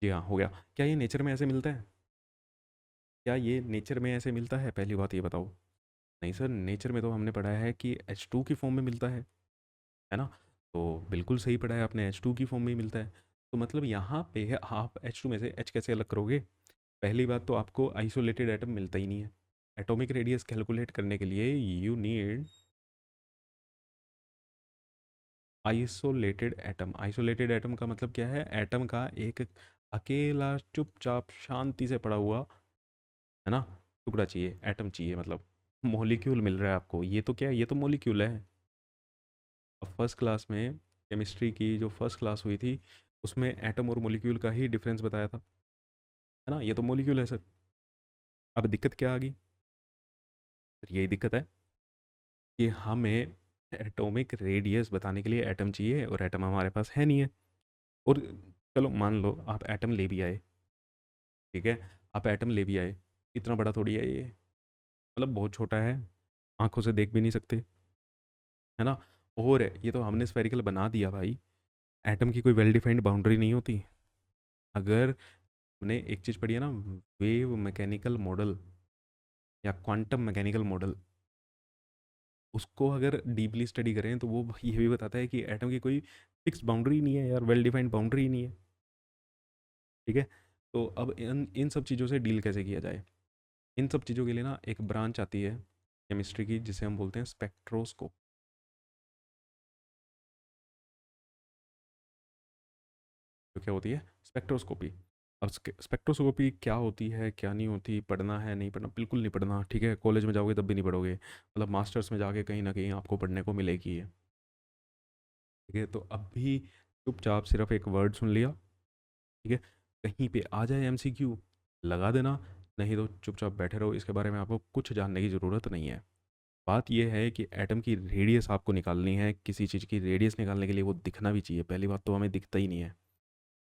जी हाँ, हो गया। क्या ये नेचर में ऐसे मिलता है? क्या ये नेचर में ऐसे मिलता है, पहली बात ये बताओ। नहीं सर, नेचर में तो हमने पढ़ा है कि H2 की फॉर्म में मिलता है ना? तो बिल्कुल सही पढ़ा है आपने, H2 की फॉर्म में ही मिलता है। तो मतलब यहाँ पे आप H2 में से H कैसे अलग करोगे? पहली बात तो आपको आइसोलेटेड एटम मिलता ही नहीं है। एटॉमिक रेडियस कैलकुलेट करने के लिए you need isolated atom. Isolated atom का मतलब क्या है? एटम का एक अकेला चुपचाप शांति से पड़ा हुआ, है ना, टुकड़ा चाहिए, एटम चाहिए मतलब। मोलिक्यूल मिल रहा है आपको, ये तो क्या है, ये तो मोलिक्यूल है। अब फर्स्ट क्लास में, केमिस्ट्री की जो फर्स्ट क्लास हुई थी, उसमें एटम और मोलिक्यूल का ही डिफरेंस बताया था, है ना? ये तो मोलिक्यूल है सर। अब दिक्कत क्या आ गई? सर यही दिक्कत है कि हमें एटॉमिक रेडियस बताने के लिए एटम चाहिए, और एटम हमारे पास है नहीं है। और चलो मान लो आप एटम ले भी आए, ठीक है, आप एटम ले भी आए, इतना बड़ा थोड़ी है ये, मतलब बहुत छोटा है, आंखों से देख भी नहीं सकते, है ना? और ये तो हमने स्फेरिकल बना दिया भाई। एटम की कोई वेल डिफाइंड बाउंड्री नहीं होती। अगर हमने एक चीज़ पढ़ी है ना, वेव मैकेनिकल मॉडल या क्वांटम मैकेनिकल मॉडल, उसको अगर डीपली स्टडी करें तो वो ये भी बताता है कि एटम की कोई फिक्स बाउंड्री नहीं है यार, वेल डिफाइंड बाउंड्री ही नहीं है। ठीक है। तो अब इन इन सब चीज़ों से डील कैसे किया जाए? इन सब चीज़ों के लिए ना एक ब्रांच आती है केमिस्ट्री की, जिसे हम बोलते हैं स्पेक्ट्रोस्कोप। जो क्या होती है? स्पेक्ट्रोस्कोपी। अब स्पेक्ट्रोस्कोपी क्या होती है, क्या नहीं होती, पढ़ना है नहीं पढ़ना, बिल्कुल नहीं पढ़ना, ठीक है? कॉलेज में जाओगे तब भी नहीं पढ़ोगे, मतलब मास्टर्स में जाके कहीं ना कहीं आपको पढ़ने को मिलेगी ये। ठीक है, तो अब भी चुपचाप सिर्फ एक वर्ड सुन लिया, ठीक है, कहीं पे आ जाए MCQ लगा देना, नहीं तो चुपचाप बैठे रहो, इसके बारे में आपको कुछ जानने की ज़रूरत नहीं है। बात यह है कि एटम की रेडियस आपको निकालनी है, किसी चीज़ की रेडियस निकालने के लिए वो दिखना भी चाहिए। पहली बात तो हमें दिखता ही नहीं है,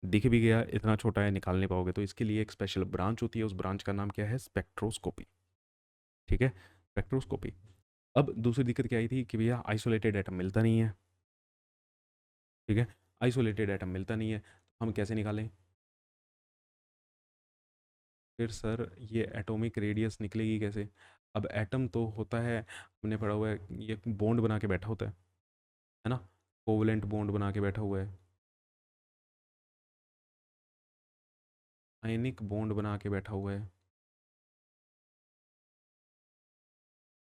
दिख भी गया इतना छोटा है, निकाल नहीं पाओगे, तो इसके लिए एक स्पेशल ब्रांच होती है, उस ब्रांच का नाम क्या है? स्पेक्ट्रोस्कोपी। ठीक है, स्पेक्ट्रोस्कोपी। अब दूसरी दिक्कत क्या आई थी कि भैया आइसोलेटेड एटम मिलता नहीं है। ठीक है, आइसोलेटेड एटम मिलता नहीं है, तो हम कैसे निकालें? फिर सर ये एटॉमिक रेडियस निकलेगी कैसे? अब एटम तो होता है, हमने पढ़ा हुआ है, ये बॉन्ड बना के बैठा होता है ना? कोवलेंट बॉन्ड बना के बैठा हुआ है, आयनिक बॉन्ड बना के बैठा हुआ है।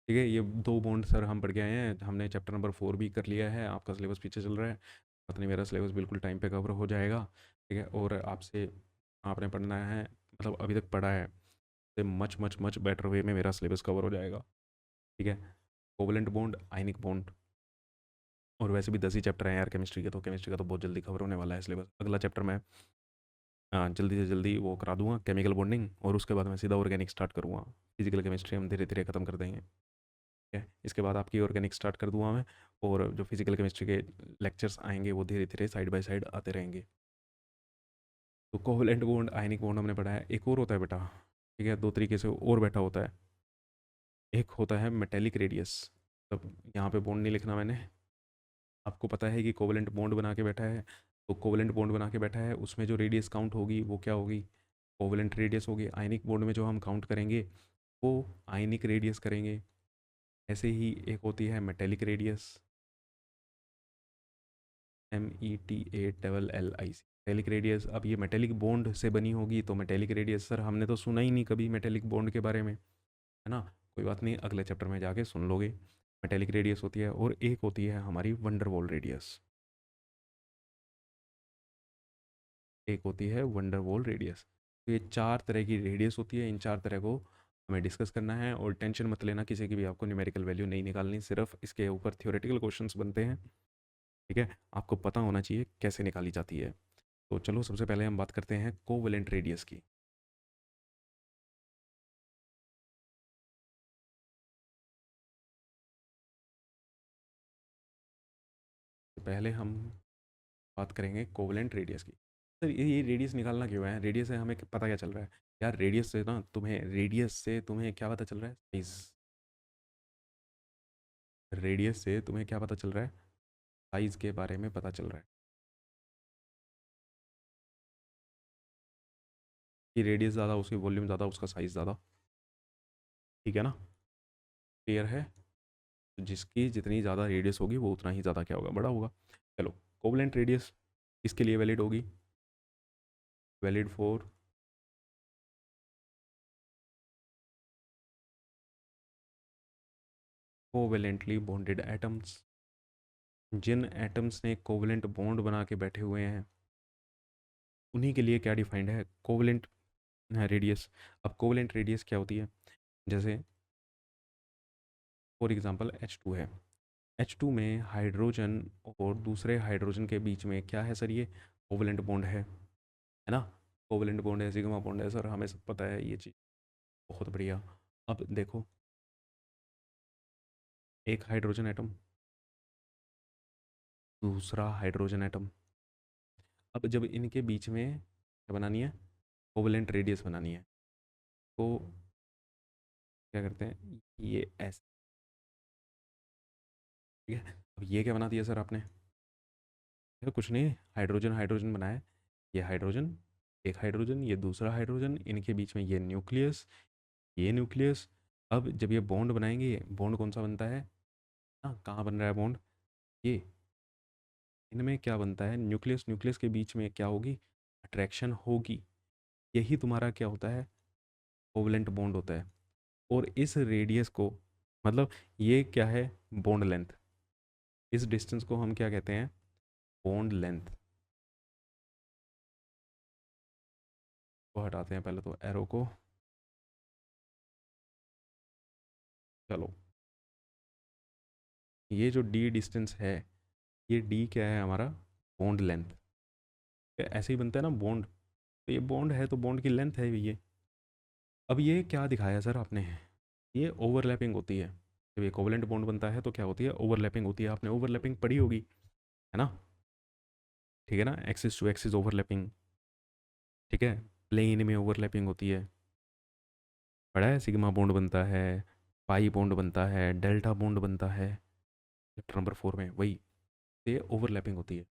ठीक है, ये दो बॉन्ड सर हम पढ़ के आए हैं, हमने चैप्टर नंबर 4 भी कर लिया है, आपका सिलेबस पीछे चल रहा है, पता नहीं मेरा सिलेबस बिल्कुल टाइम पे कवर हो जाएगा। ठीक है, और आपसे आपने पढ़ना है, मतलब अभी तक पढ़ा है, तो much much much better way में मेरा सिलेबस कवर हो जाएगा। ठीक है, कोवलेंट बॉन्ड, आयनिक बॉन्ड, और वैसे भी 10 ही चैप्टर हैं यार केमिस्ट्री के, तो केमिस्ट्री का तो बहुत जल्दी कवर होने वाला है सिलेबस। अगला चैप्टर मैं जल्दी से जल्दी वो करा दूंगा, केमिकल बॉन्डिंग, और उसके बाद मैं सीधा ऑर्गेनिक स्टार्ट करूँगा। फिजिकल केमिस्ट्री हम धीरे धीरे ख़त्म कर देंगे। ठीक है, इसके बाद आपकी ऑर्गेनिक स्टार्ट कर दूंगा मैं, और जो फिजिकल केमिस्ट्री के लेक्चर्स आएंगे वो धीरे धीरे साइड बाय साइड आते रहेंगे। तो कोवलेंट बॉन्ड, आयनिक बॉन्ड हमने पढ़ा है, एक और होता है बेटा। ठीक है, दो तरीके से और बैठा होता है। एक होता है मेटेलिक रेडियस। तब यहाँ पे बॉन्ड नहीं लिखना मैंने, आपको पता है कि कोवलेंट बॉन्ड बना के बैठा है, तो कोवलेंट बॉन्ड बना के बैठा है, उसमें जो रेडियस काउंट होगी वो क्या होगी? कोवलेंट रेडियस होगी। आयनिक बॉन्ड में जो हम काउंट करेंगे वो आयनिक रेडियस करेंगे। ऐसे ही एक होती है metallic radius, METALLIC, metallic radius. अब ये मेटेलिक बॉन्ड से बनी होगी तो मेटेलिक रेडियस, सर हमने तो सुना ही नहीं कभी मेटेलिक बॉन्ड के बारे में, है ना? कोई बात नहीं, अगले चैप्टर में जाके सुन लोगे। मेटेलिक रेडियस होती है, और एक होती है हमारी वंडरवॉल रेडियस। एक होती है वंडरवॉल रेडियस। तो ये चार तरह की रेडियस होती है, इन चार तरह को हमें डिस्कस करना है, और टेंशन मत लेना, किसी की भी आपको न्यूमेरिकल वैल्यू नहीं निकालनी, सिर्फ इसके ऊपर थ्योरेटिकल क्वेश्चंस बनते हैं। ठीक है, आपको पता होना चाहिए कैसे निकाली जाती है। तो चलो सबसे पहले हम बात करते हैं कोवेलेंट रेडियस की। तो पहले हम बात करेंगे कोवेलेंट रेडियस की। सर ये रेडियस निकालना क्यों है? रेडियस से हमें पता क्या चल रहा है? यार रेडियस से ना, तुम्हें रेडियस से तुम्हें क्या पता चल रहा है? साइज। रेडियस से तुम्हें क्या पता चल रहा है? साइज के बारे में पता चल रहा है कि रेडियस ज़्यादा, उसकी वॉल्यूम ज़्यादा, उसका साइज ज़्यादा। ठीक है ना? क्लियर है? तो जिसकी जितनी ज़्यादा रेडियस होगी वो उतना ही ज़्यादा क्या होगा, बड़ा होगा। चलो, कोवलेंट रेडियस किसके लिए वैलिड होगी? Valid for covalently bonded atoms. जिन एटम्स ने कोवेलेंट बॉन्ड बना के बैठे हुए हैं उन्हीं के लिए क्या डिफाइंड है? Covalent radius. अब कोवेलेंट रेडियस क्या होती है? जैसे फॉर एग्जांपल H2 है। H2 में हाइड्रोजन और दूसरे हाइड्रोजन के बीच में क्या है सर? ये कोवेलेंट बॉन्ड है ना? कोवेलेंट बॉन्ड है, सिग्मा बॉन्ड है सर, हमें सब पता है ये चीज़। बहुत बढ़िया। अब देखो, एक हाइड्रोजन एटम, दूसरा हाइड्रोजन एटम। अब जब इनके बीच में क्या बनानी है? कोवेलेंट रेडियस बनानी है। तो क्या करते हैं? ये ऐसे। ठीक है, अब ये क्या बना दिया सर आपने? ये कुछ नहीं, हाइड्रोजन हाइड्रोजन बनाया। ये हाइड्रोजन, एक हाइड्रोजन, ये दूसरा हाइड्रोजन, इनके बीच में ये न्यूक्लियस, ये न्यूक्लियस। अब जब ये बॉन्ड बनाएंगे, बॉन्ड कौन सा बनता है? हाँ, कहाँ बन रहा है बॉन्ड? ये। इनमें क्या बनता है? न्यूक्लियस न्यूक्लियस के बीच में क्या होगी? अट्रैक्शन होगी। यही तुम्हारा क्या होता है? कोवलेंट बॉन्ड होता है। और इस रेडियस को, मतलब ये क्या है? Bond length. इस डिस्टेंस को हम क्या कहते हैं? Bond length. को हटाते हैं पहले तो एरो को। चलो, ये जो डी डिस्टेंस है, ये डी क्या है हमारा? Bond length. ऐसे ही बनता है ना बॉन्ड, तो ये बॉन्ड है तो बॉन्ड की लेंथ है ये। अब ये क्या दिखाया सर आपने? ये ओवरलैपिंग होती है। जब ये कोवलेंट बॉन्ड बनता है तो क्या होती है? ओवरलैपिंग होती है। आपने ओवरलैपिंग पढ़ी होगी, है ना? ठीक है ना? Axis to axis overlapping. ठीक है, प्लेन में ओवरलैपिंग होती है। पढ़ा है? सिग्मा बॉन्ड बनता है, पाई बॉन्ड बनता है, डेल्टा बॉन्ड बनता है। चैप्टर नंबर 4 में वही। ये ओवरलैपिंग होती है।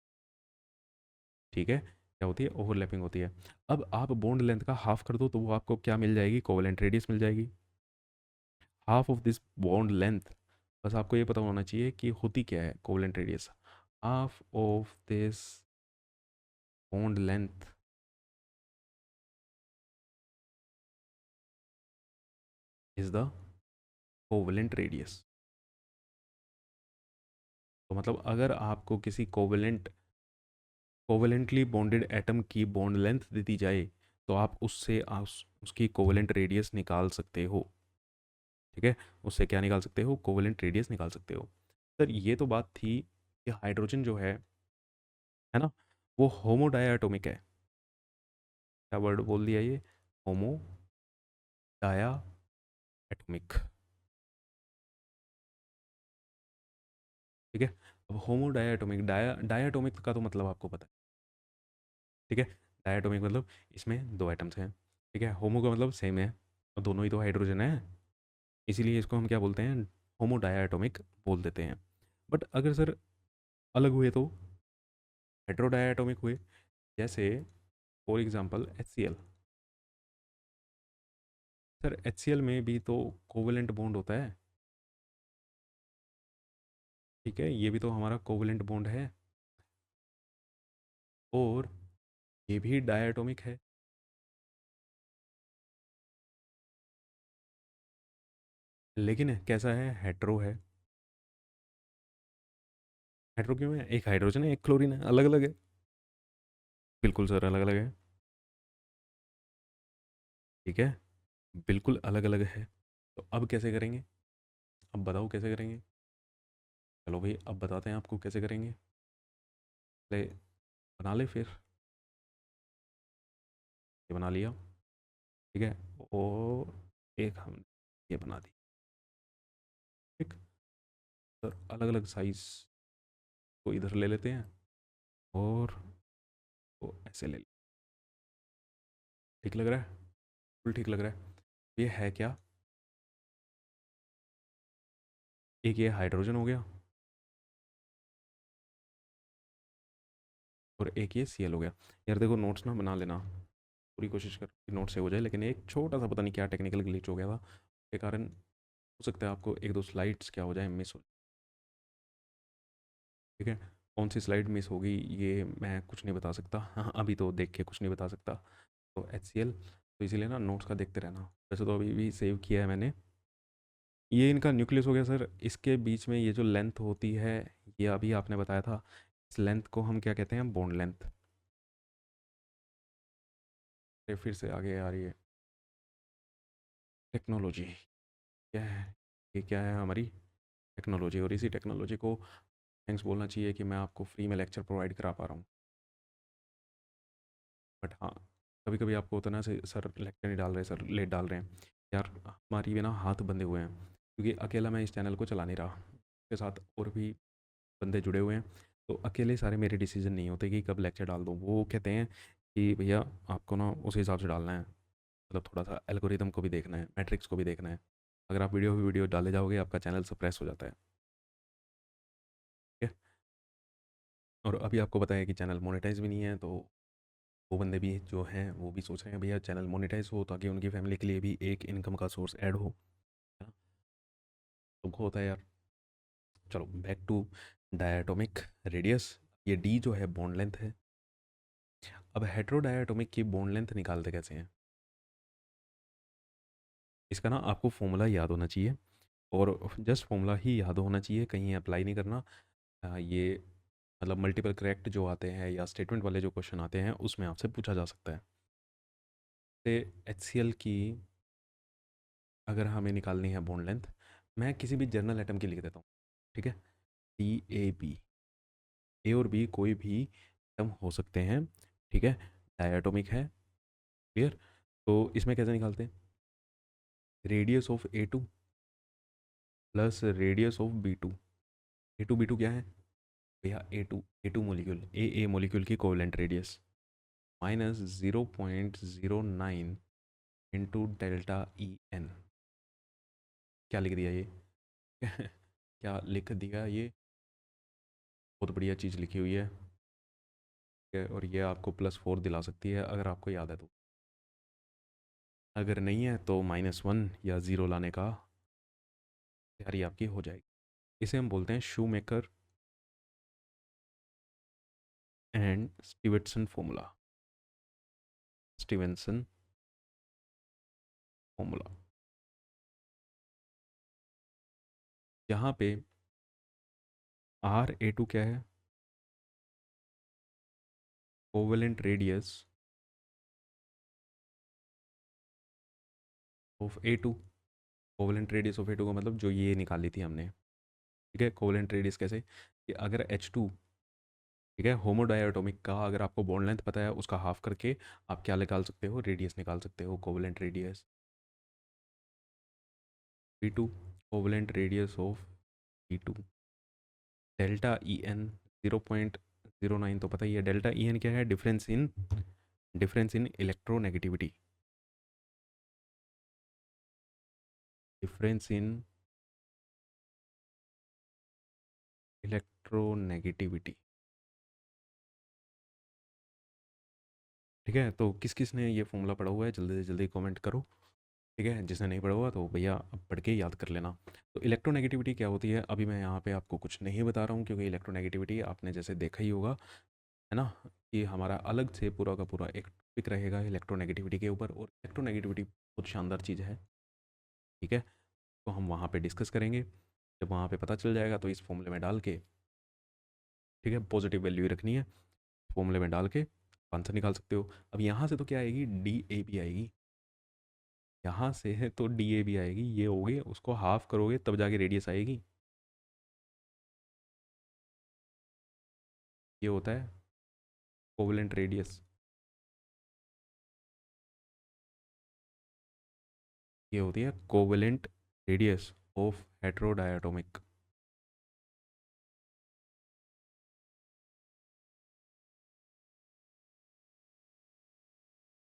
ठीक है, क्या होती है? ओवरलैपिंग होती है। अब आप बॉन्ड लेंथ का हाफ कर दो तो वो आपको क्या मिल जाएगी? कोवेलेंट रेडियस मिल जाएगी। Half of this bond length, बस आपको ये पता होना चाहिए कि होती क्या है covalent radius. Half of this bond length is the covalent radius. तो मतलब अगर आपको किसी कोवेलेंटली बॉन्डेड एटम की बॉन्ड लेंथ दे दी जाए तो आप उससे उसकी कोवेलेंट रेडियस निकाल सकते हो। ठीक है, उससे क्या निकाल सकते हो? कोवेलेंट रेडियस निकाल सकते हो। सर ये तो बात थी कि हाइड्रोजन जो है ना, वो होमोडायाटोमिक है। क्या वर्ड बोल दिया ये? होमो डायाटोमिक। ठीक है, अब होमो डायाटोमिक, डायाटोमिक का तो मतलब आपको पता है। ठीक है, डायाटोमिक मतलब इसमें दो एटम्स हैं। ठीक है, होमो का मतलब सेम है और दोनों ही तो हाइड्रोजन है, इसीलिए इसको हम क्या बोलते हैं? होमो डायाटोमिक बोल देते हैं। बट अगर सर अलग हुए तो हेट्रोडायाटोमिक हुए। जैसे for example HCl। Sir HCl में भी तो कोवेलेंट बॉन्ड होता है। ठीक है, ये भी तो हमारा कोवेलेंट बॉन्ड है और ये भी डायाटोमिक है। लेकिन कैसा है? हेट्रो है। हेट्रो क्यों है? एक हाइड्रोजन है, एक क्लोरीन है, अलग अलग है। बिल्कुल सर, अलग अलग है। ठीक है, बिल्कुल अलग अलग है। तो अब कैसे करेंगे? अब बताओ कैसे करेंगे? चलो भाई, अब बताते हैं आपको कैसे करेंगे। ले, बना ले फिर। ये बना लिया। ठीक है, और एक हम ये बना दी। ठीक, तो अलग अलग साइज को इधर ले लेते हैं और वो ऐसे ले लेते। ठीक लग रहा है? बिल्कुल ठीक लग रहा है। ये है क्या? एक ये हाइड्रोजन हो गया और एक ये Cl हो गया। यार देखो नोट्स ना बना लेना, पूरी कोशिश कर कि नोट से हो जाए, लेकिन एक छोटा सा पता नहीं क्या टेक्निकल ग्लिच हो गया था, के कारण हो सकता है आपको एक दो स्लाइड्स क्या हो जाए, मिस हो। ठीक है, कौन सी स्लाइड मिस होगी ये मैं कुछ नहीं बता सकता, हाँ अभी तो देख के कुछ नहीं बता सकता। तो HCl, तो इसीलिए ना नोट्स का देखते रहना। वैसे तो अभी भी सेव किया है मैंने। ये इनका न्यूक्लियस हो गया सर, इसके बीच में ये जो लेंथ होती है, ये अभी आपने बताया था, इस लेंथ को हम क्या कहते हैं, बॉन्ड लेंथ। फिर से आगे आ रही है टेक्नोलॉजी, क्या है, ये क्या है हमारी टेक्नोलॉजी, और इसी टेक्नोलॉजी को थैंक्स बोलना चाहिए कि मैं आपको फ्री में लेक्चर प्रोवाइड करा पा रहा हूँ। बट हाँ, कभी कभी आपको होता है ना सर लेक्चर नहीं डाल रहे, सर लेट डाल रहे हैं, यार हमारी भी ना हाथ बंधे हुए हैं, क्योंकि अकेला मैं इस चैनल को चला नहीं रहा, उसके साथ और भी बंदे जुड़े हुए हैं। तो अकेले सारे मेरे डिसीजन नहीं होते कि कब लेक्चर डाल दूँ, वो कहते हैं कि भैया आपको ना उस हिसाब से डालना है, मतलब थोड़ा सा एल्गोरिदम को भी देखना है, मैट्रिक्स को भी देखना है। अगर आप वीडियो डाले जाओगे आपका चैनल सप्रेस हो जाता है। ठीक है, और अभी आपको पता है कि चैनल मोनेटाइज भी नहीं है, तो वो बंदे भी जो हैं वो भी सोच रहे हैं भैया चैनल मोनेटाइज हो ताकि उनकी फैमिली के लिए भी एक इनकम का सोर्स ऐड हो, है ना। सबको होता है यार। चलो बैक टू डायटोमिक रेडियस, ये डी जो है बॉन्ड लेंथ है। अब हेट्रोडायटोमिक की बॉन्ड लेंथ निकालते कैसे हैं, इसका ना आपको फॉर्मूला याद होना चाहिए, और जस्ट फॉर्मूला ही याद होना चाहिए, कहीं अप्लाई नहीं करना। ये मतलब मल्टीपल करेक्ट जो आते हैं या स्टेटमेंट वाले जो क्वेश्चन आते हैं उसमें आपसे पूछा जा सकता है। से HCl की अगर हमें निकालनी है बॉन्ड लेंथ, मैं किसी भी जर्नल एटम की लिख देता हूँ। ठीक है, DAB, ए और बी कोई भी एटम हो सकते हैं, ठीक है, डायटोमिक है, क्लियर। तो इसमें कैसे निकालते हैं, radius of A2 plus radius of B2। A2 B2 क्या है भैया, ए टू मोलिक्यूल, ए मोलिक्यूल की covalent radius minus 0.09 into delta EN। क्या लिख दिया ये क्या लिख दिया ये, बहुत बढ़िया चीज़ लिखी हुई है। ठीक है, और ये आपको +4 दिला सकती है अगर आपको याद है तो, अगर नहीं है तो -1 या ज़ीरो लाने का तैयारी आपकी हो जाएगी। इसे हम बोलते हैं शू maker and Stevenson formula, Stevenson formula, यहाँ पे RA2 क्या है, covalent radius of A2। Covalent radius of A2 का मतलब जो ये निकाली थी हमने। ठीक है, कोवेलेंट रेडियस कैसे, कि अगर H2, ठीक है, होमोडायटोमिक का अगर आपको बॉन्ड लेंथ पता है उसका हाफ करके आप क्या निकाल सकते हो, रेडियस निकाल सकते हो, covalent radius B2, covalent radius of B2, delta EN 0.09, तो पता ही है डेल्टा EN क्या है, difference in electronegativity, difference in electronegativity. ठीक है, तो किस किस ने ये फॉर्मूला पढ़ा हुआ है जल्दी से जल्दी कमेंट करो। ठीक है, जिसने नहीं पढ़ा हुआ तो भैया अब पढ़ के याद कर लेना। तो इलेक्ट्रोनेगेटिविटी क्या होती है, अभी मैं यहाँ पे आपको कुछ नहीं बता रहा हूँ, क्योंकि इलेक्ट्रोनेगेटिविटी आपने जैसे देखा ही होगा, है ना, कि हमारा अलग से पूरा का पूरा एक टॉपिक रहेगा इलेक्ट्रोनेगेटिविटी के ऊपर, और इलेक्ट्रोनेगेटिविटी बहुत शानदार चीज़ है। ठीक है, तो हम वहाँ पे डिस्कस करेंगे, जब वहाँ पे पता चल जाएगा तो इस फॉर्मूले में डाल के, ठीक है, पॉजिटिव वैल्यू ही रखनी है, फॉर्मूले में डाल के आंसर निकाल सकते हो। अब यहाँ से तो क्या आएगी, DAB आएगी, यहाँ से है तो DAB आएगी, ये होगी, उसको हाफ करोगे तब जाके रेडियस आएगी। ये होता है कोवेलेंट रेडियस, ये होती है कोवेलेंट रेडियस ऑफ हेट्रोडायटोमिक।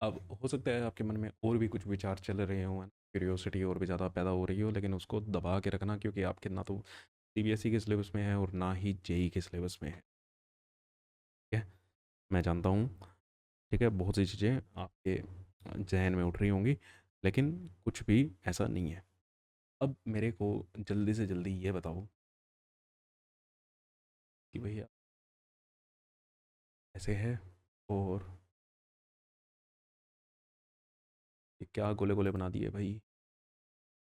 अब हो सकता है आपके मन में और भी कुछ विचार चल रहे हों, क्यूरियोसिटी और भी ज़्यादा पैदा हो रही हो, लेकिन उसको दबा के रखना, क्योंकि आपके ना तो सीबीएसई के सिलेबस में है और ना ही जेई के सिलेबस में है। ठीक है, मैं जानता हूँ। ठीक है, बहुत सी चीज़ें आपके जहन में उठ रही होंगी, लेकिन कुछ भी ऐसा नहीं है। अब मेरे को जल्दी से जल्दी ये बताओ कि भैया ऐसे है, और ये क्या गोले गोले बना दिए भाई।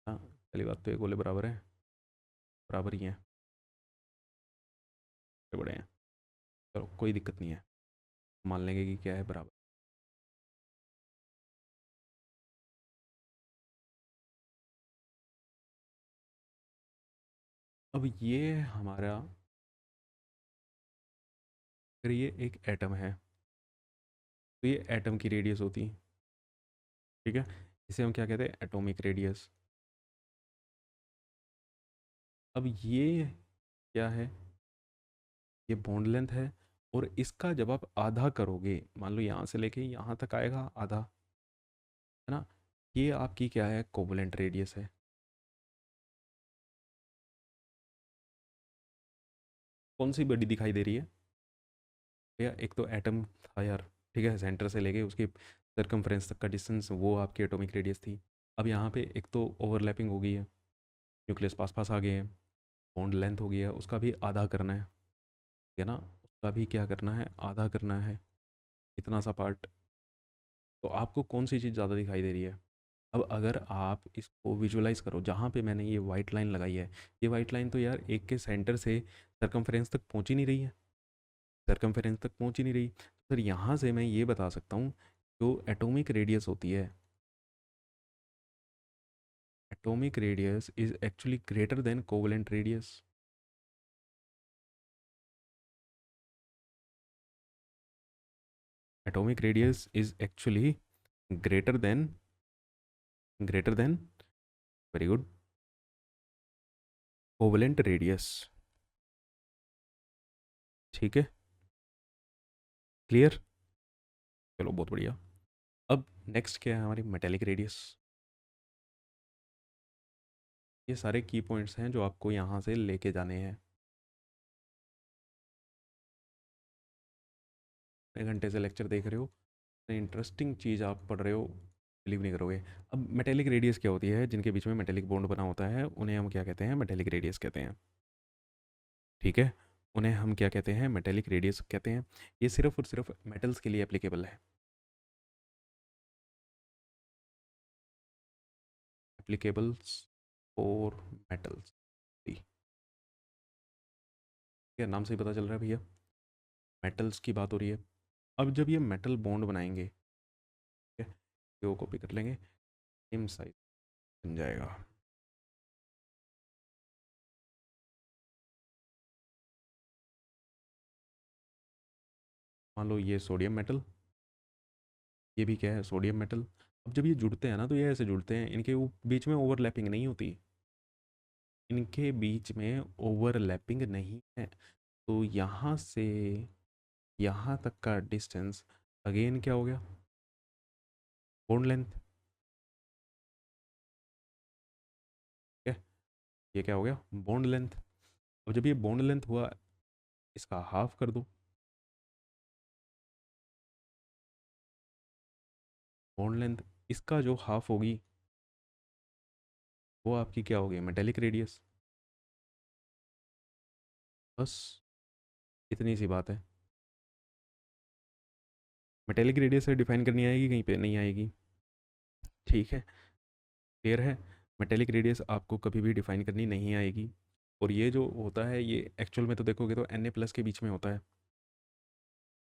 हाँ, पहली बात तो ये गोले बराबर है, बराबर ही हैं, बड़े बड़े हैं। चलो कोई दिक्कत नहीं है, मान लेंगे कि क्या है, बराबर। अब ये हमारा, अगर ये एक एटम है तो ये एटम की रेडियस होती है। ठीक है, इसे हम क्या कहते हैं, एटॉमिक रेडियस। अब ये क्या है, ये बॉन्ड लेंथ है, और इसका जब आप आधा करोगे, मान लो यहाँ से लेके यहाँ तक आएगा आधा, है ना, ये आपकी क्या है, कोवलेंट रेडियस है। कौन सी बड़ी दिखाई दे रही है भैया, एक तो एटम था यार, ठीक है, सेंटर से लेके उसके सरकमफ्रेंस तक का डिस्टेंस, वो आपकी एटॉमिक रेडियस थी। अब यहाँ पे एक तो ओवरलैपिंग हो गई है, न्यूक्लियस पास पास आ गए हैं, बॉन्ड लेंथ हो गई है, उसका भी आधा करना है। ठीक है ना, उसका भी क्या करना है, आधा करना है, इतना सा पार्ट। तो आपको कौन सी चीज़ ज़्यादा दिखाई दे रही है। अब अगर आप इसको विजुलाइज करो, जहाँ पे मैंने ये वाइट लाइन लगाई है, ये वाइट लाइन तो यार एक के सेंटर से सरकमफ्रेंस तक पहुँच ही नहीं रही है, सरकमफ्रेंस तक पहुँच ही नहीं रही। तो फिर यहाँ से मैं ये बता सकता हूँ, जो एटॉमिक रेडियस होती है, atomic radius is actually greater than covalent radius. Atomic radius is actually greater than, greater than, very good, covalent radius. ठीक है, क्लियर, चलो बहुत बढ़िया। अब नेक्स्ट क्या है हमारी, मेटेलिक रेडियस। ये सारे की पॉइंट्स हैं जो आपको यहाँ से लेके जाने हैं। एक घंटे से लेक्चर देख रहे हो, इंटरेस्टिंग चीज़ आप पढ़ रहे हो, बिलीव नहीं करोगे। अब मेटेलिक रेडियस क्या होती है, जिनके बीच में मेटेलिक बॉन्ड बना होता है उन्हें हम क्या कहते हैं, मेटेलिक रेडियस कहते हैं। ठीक है, उन्हें हम क्या कहते हैं, मेटेलिक रेडियस कहते हैं। ये सिर्फ और सिर्फ मेटल्स के लिए एप्लीकेबल है, एप्लीकेबल्स फॉर मेटल्स। ठीक है, नाम से ही पता चल रहा है भैया, मेटल्स की बात हो रही है। अब जब ये मेटल बॉन्ड बनाएंगे, ठीक है, ये कॉपी कर लेंगे, सेम साइज बन जाएगा। मान लो ये सोडियम मेटल, ये भी क्या है, सोडियम मेटल। अब जब ये जुड़ते हैं ना, तो ये ऐसे जुड़ते हैं, इनके बीच में ओवरलैपिंग नहीं होती, इनके बीच में ओवरलैपिंग नहीं है। तो यहाँ से यहाँ तक का डिस्टेंस अगेन क्या हो गया, बॉन्ड लेंथ। ठीक है, ये क्या हो गया, बॉन्ड लेंथ। अब जब ये बॉन्ड लेंथ हुआ, इसका हाफ कर दो, बॉन्ड लेंथ इसका जो हाफ होगी, वो आपकी क्या होगी, मेटेलिक रेडियस। बस इतनी सी बात है। मेटेलिक रेडियस से डिफाइन करनी आएगी, कहीं पे नहीं आएगी। ठीक है, क्लियर है, मेटेलिक रेडियस आपको कभी भी डिफाइन करनी नहीं आएगी। और ये जो होता है, ये एक्चुअल में तो देखोगे तो Na+ के बीच में होता है।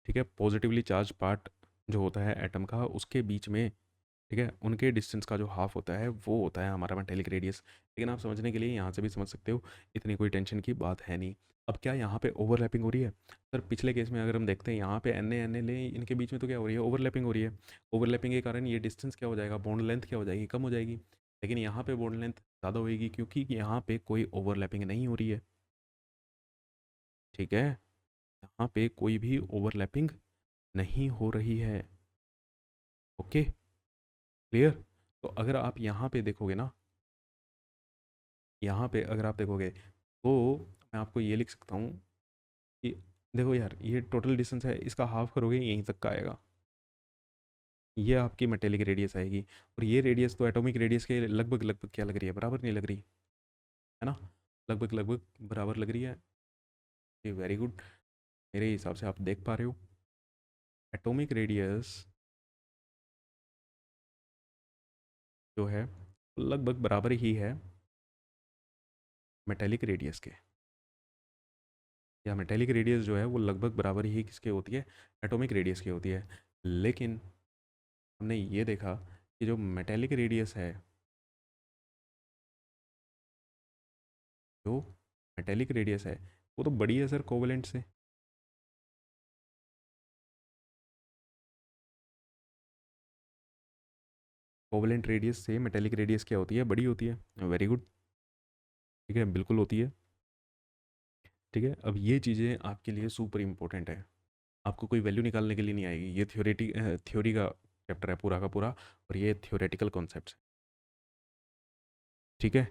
ठीक है, पॉजिटिवली चार्ज पार्ट जो होता है एटम का, उसके बीच में, ठीक है, उनके डिस्टेंस का जो हाफ होता है वो होता है हमारा मेटेलिक रेडियस। लेकिन आप समझने के लिए यहाँ से भी समझ सकते हो, इतनी कोई टेंशन की बात है नहीं। अब क्या यहाँ पे ओवरलैपिंग हो रही है, सर पिछले केस में अगर हम देखते हैं, यहाँ पे Na ले, इनके बीच में तो क्या हो रही है, ओवरलैपिंग हो रही है। ओवरलैपिंग के कारण ये डिस्टेंस क्या हो जाएगा, बॉन्ड लेंथ क्या हो जाएगी, कम हो जाएगी। लेकिन यहाँ पे बॉन्ड लेंथ ज़्यादा होएगी, क्योंकि यहाँ पे कोई ओवरलैपिंग नहीं हो रही है। ठीक है, यहाँ पे कोई भी ओवरलैपिंग नहीं हो रही है। Okay, clear. तो अगर आप यहाँ पे देखोगे ना, यहाँ पे अगर आप देखोगे तो मैं आपको ये लिख सकता हूँ कि देखो यार, ये टोटल डिस्टेंस है, इसका हाफ करोगे यहीं तक का आएगा, ये आपकी मेटेलिक रेडियस आएगी। और ये रेडियस तो एटॉमिक रेडियस के लगभग लगभग क्या लग रही है, बराबर नहीं लग रही है ना, लगभग लगभग बराबर लग रही है। ये वेरी गुड, मेरे हिसाब से आप देख पा रहे हो एटॉमिक रेडियस जो है लगभग बराबर ही है मेटेलिक रेडियस के, या मेटेलिक रेडियस जो है वो लगभग बराबर ही किसके होती है, एटॉमिक रेडियस की होती है। लेकिन हमने ये देखा कि जो मेटेलिक रेडियस है, जो मेटेलिक रेडियस है वो तो बड़ी है सर कोवेलेंट से। कोवेलेंट रेडियस से मेटेलिक रेडियस क्या होती है, बड़ी होती है। वेरी गुड, ठीक है, बिल्कुल होती है। ठीक है, अब ये चीज़ें आपके लिए सुपर इंपॉर्टेंट है, आपको कोई वैल्यू निकालने के लिए नहीं आएगी। ये थ्योरी का चैप्टर है पूरा का पूरा, और ये थ्योरेटिकल कॉन्सेप्ट। ठीक है,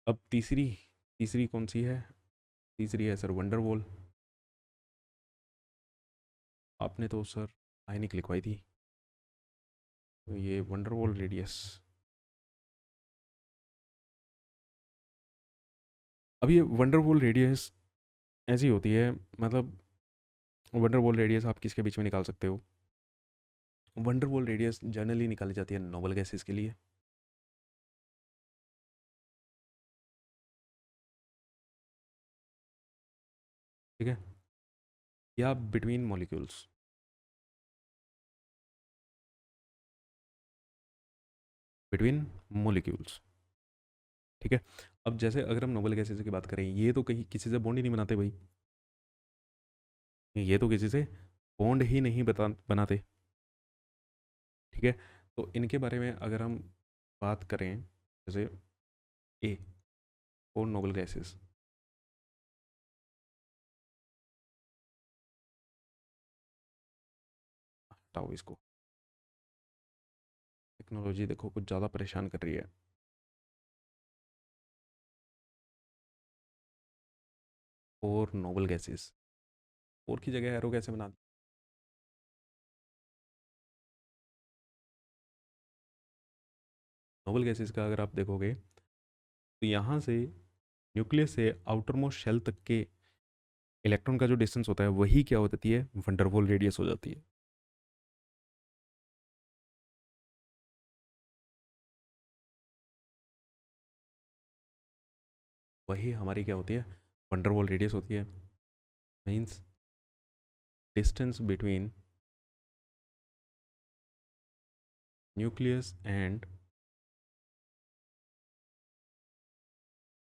अब तीसरी, तीसरी कौन सी है, तीसरी है सर वंडरवॉल। आपने तो सर आयनिक लिखवाई थी, तो ये वंडरवॉल रेडियस। अब ये वंडरवॉल रेडियस ऐसी होती है, मतलब वंडरवॉल रेडियस आप किसके बीच में निकाल सकते हो, वंडरवॉल रेडियस जनरली निकाली जाती है नोबल गैसेस के लिए। ठीक है, या बिटवीन मॉलिक्यूल्स, बिटवीन मॉलिक्यूल्स। ठीक है, अब जैसे अगर हम नोबल गैसेस की बात करें, ये तो कहीं किसी से बॉन्ड ही नहीं बनाते भाई, ये तो किसी से बॉन्ड ही नहीं बनाते। ठीक है, तो इनके बारे में अगर हम बात करें, जैसे ए, फोर नोबल गैसेस, हटाओ इसको, टेक्नोलॉजी देखो कुछ ज़्यादा परेशान कर रही है। फोर नोबल गैसेस, फोर की जगह एरो कैसे बना दी, नोबल गैसेस का अगर आप देखोगे तो यहाँ से न्यूक्लियस से आउटर मोस्ट शेल तक के इलेक्ट्रॉन का जो डिस्टेंस होता है वही क्या हो जाती है, वंडरवॉल रेडियस हो जाती है। वही हमारी क्या होती है, वंडरवॉल रेडियस होती है। Means distance between nucleus and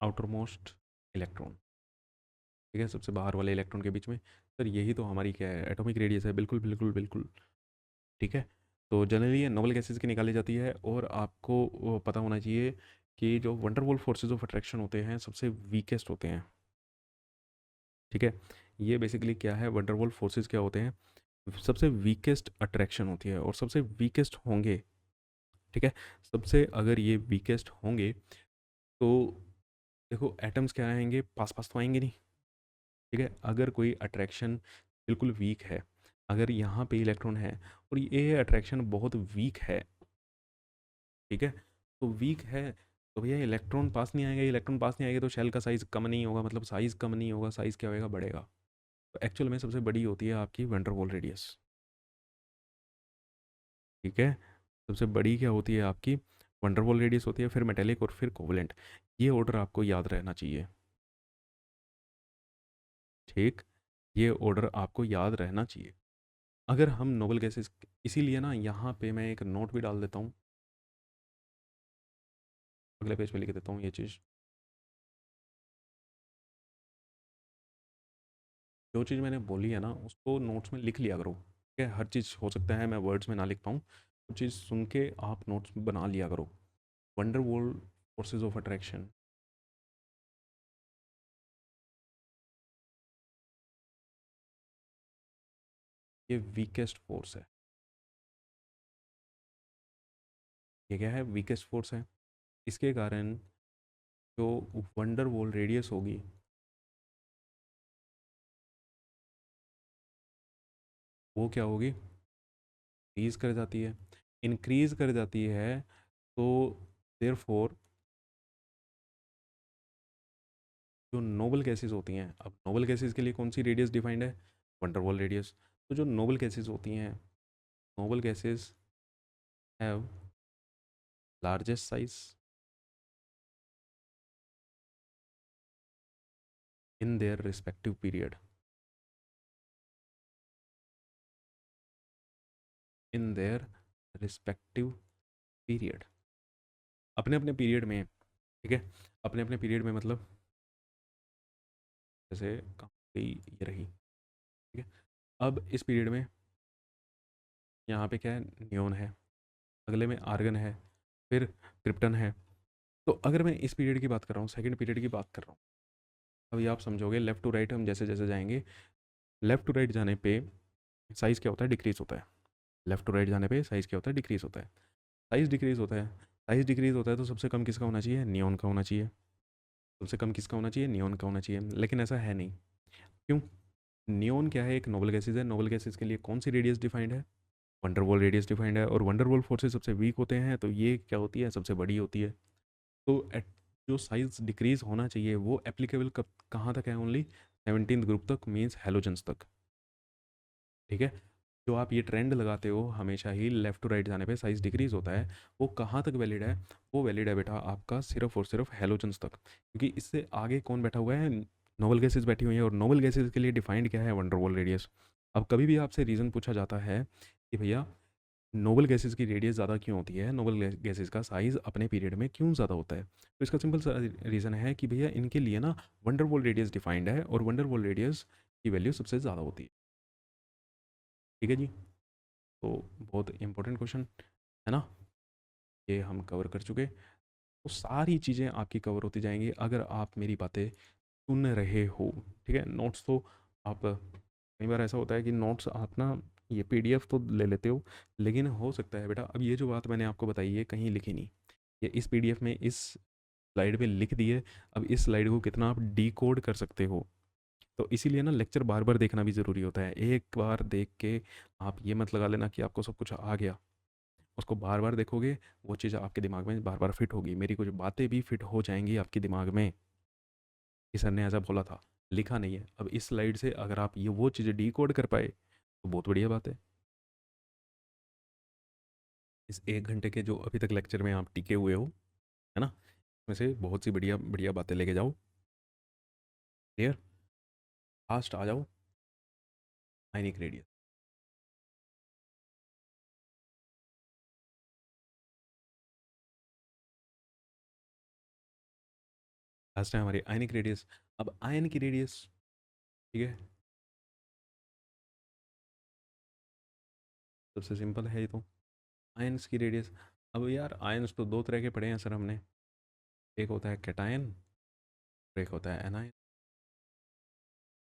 outer most electron. ठीक है, सबसे बाहर वाले इलेक्ट्रॉन के बीच में, सर यही तो हमारी क्या है, एटॉमिक रेडियस है। बिल्कुल बिल्कुल बिल्कुल। ठीक है, तो जनरली ये नोबल गैसेस की निकाली जाती है, और आपको वो पता होना चाहिए कि जो वंडरवॉल फोर्सेज ऑफ अट्रैक्शन होते हैं सबसे वीकेस्ट होते हैं। ठीक है, ये बेसिकली क्या है, वंडरवॉल फोर्सेज क्या होते हैं, सबसे वीकेस्ट अट्रैक्शन होती है और सबसे वीकेस्ट होंगे। ठीक है, सबसे अगर ये वीकेस्ट होंगे तो देखो एटम्स क्या आएंगे, पास पास तो आएंगे नहीं। ठीक है, अगर कोई अट्रैक्शन बिल्कुल वीक है, अगर यहाँ पे इलेक्ट्रॉन है और ये अट्रैक्शन बहुत वीक है, ठीक है, तो वीक है तो भैया इलेक्ट्रॉन पास नहीं आएगा, इलेक्ट्रॉन पास नहीं आएगा तो शेल का साइज कम नहीं होगा, मतलब साइज कम नहीं होगा, साइज क्या होएगा, बढ़ेगा। तो एक्चुअल में सबसे बड़ी होती है आपकी वैन रेडियस। ठीक है, सबसे बड़ी क्या होती है आपकी, वंडरवॉल रेडियस होती है, फिर मेटेलिक और फिर कोवलेंट। ये ऑर्डर आपको याद रहना चाहिए। ठीक, ये ऑर्डर आपको याद रहना चाहिए। अगर हम नोबल गैसेस, इसीलिए ना यहाँ पे मैं एक नोट भी डाल देता हूँ, अगले पेज पे लिख देता हूँ ये चीज़। जो चीज़ मैंने बोली है ना उसको नोट्स में लिख लिया करो। ठीक है, हर चीज़ हो सकता है मैं वर्ड्स में ना लिख पाऊँ, वो चीज़ सुन के आप नोट्स बना लिया करो। Wonder wall forces of attraction, ये वीकेस्ट फोर्स है। ये क्या है, वीकेस्ट फोर्स है। इसके कारण जो वंडर वॉल रेडियस होगी, वो क्या होगी, इंक्रीज कर जाती है। इंक्रीज कर जाती है, तो देयर फोर जो नोबल गैसेज होती हैं, अब नोबल गैसेज के लिए कौन सी रेडियस डिफाइंड है, वंडरवॉल रेडियस। तो जो नोबल गैसेज होती हैं, noble gases have largest size in their respective period, in their respective period, अपने अपने पीरियड में, ठीक है। अपने अपने पीरियड में मतलब, जैसे कहाँ गई, ये रही, ठीक है। अब इस पीरियड में यहाँ पे क्या है, नियोन है, अगले में आर्गन है, फिर क्रिप्टन है। तो अगर मैं इस पीरियड की बात कर रहा हूँ, सेकंड पीरियड की बात कर रहा हूँ, अभी आप समझोगे लेफ्ट टू राइट हम जैसे जैसे जाएंगे, लेफ्ट टू राइट जाने पे साइज़ क्या होता है, डिक्रीज होता है। लेफ्ट टू राइट जाने पे साइज़ क्या होता है, डिक्रीज होता है। साइज़ डिक्रीज होता है, साइज़ डिक्रीज होता है तो सबसे कम किसका होना चाहिए, नियॉन का होना चाहिए। सबसे कम किसका होना चाहिए, नियॉन का होना चाहिए, लेकिन ऐसा है नहीं। क्यों, नियॉन क्या है, एक नोबल गैसेज है। नोबल गैसेज के लिए कौन सी रेडियस डिफाइंड है, वंडरवॉल रेडियस डिफाइंड है, और वंडरवॉल फोर्सेस सबसे वीक होते हैं, तो ये क्या होती है, सबसे बड़ी होती है। तो जो साइज डिक्रीज होना चाहिए वो एप्लीकेबल कब कहाँ तक है, ओनली 17th ग्रुप तक, मीन्स हेलोजन्स तक, ठीक है। जो आप ये ट्रेंड लगाते हो हमेशा ही लेफ्ट टू राइट जाने पे साइज डिक्रीज होता है, वो कहाँ तक वैलिड है, वो वैलिड है बेटा आपका सिर्फ और सिर्फ हेलोजन्स तक, क्योंकि इससे आगे कौन बैठा हुआ है, नोबल गैसेज बैठी हुई है, और नोबल गैसेज के लिए डिफाइंड क्या है, वंडरवॉल रेडियस। अब कभी भी आपसे रीज़न पूछा जाता है कि भैया नोबल गैसेस की रेडियस ज़्यादा क्यों होती है, नोबल गैसेस का साइज़ अपने पीरियड में क्यों ज़्यादा होता है, तो इसका सिंपल सा रीज़न है कि भैया इनके लिए ना वंडरवॉल रेडियस डिफाइंड है, और वंडरवॉल रेडियस की वैल्यू सबसे ज़्यादा होती है, ठीक है जी। तो बहुत इंपॉर्टेंट क्वेश्चन है ना, ये हम कवर कर चुके। तो सारी चीज़ें आपकी कवर होती जाएंगी अगर आप मेरी बातें सुन रहे हो, ठीक है। नोट्स तो आप, कई बार ऐसा होता है कि नोट्स आप ना ये पीडीएफ तो ले लेते हो, लेकिन हो सकता है बेटा अब ये जो बात मैंने आपको बताई है कहीं लिखी नहीं, ये इस पीडीएफ में इस स्लाइड पे लिख दी है। अब इस स्लाइड को कितना आप डिकोड कर सकते हो, तो इसीलिए ना लेक्चर बार बार देखना भी ज़रूरी होता है। एक बार देख के आप ये मत लगा लेना कि आपको सब कुछ आ गया, उसको बार बार देखोगे, वो चीज़ आपके दिमाग में बार बार फिट होगी, मेरी कुछ बातें भी फिट हो जाएंगी आपके दिमाग में कि सर ने ऐसा बोला था, लिखा नहीं है। अब इस स्लाइड से अगर आप ये वो चीज़ें डिकोड कर पाए तो बहुत बढ़िया बात है। इस 1 घंटे के जो अभी तक लेक्चर में आप टिके हुए हो, है ना, इसमें से बहुत सी बढ़िया बढ़िया बातें लेके जाओ। क्लियर, फास्ट आ जाओ, आइनिक रेडियस, लास्ट है हमारी आयनिक रेडियस। अब आयन की रेडियस, ठीक है, सबसे सिंपल है ये तो, आयन्स की रेडियस। अब यार आयन्स तो दो तरह के पढ़े हैं सर हमने, एक होता है कैटायन और एक होता है एनायन।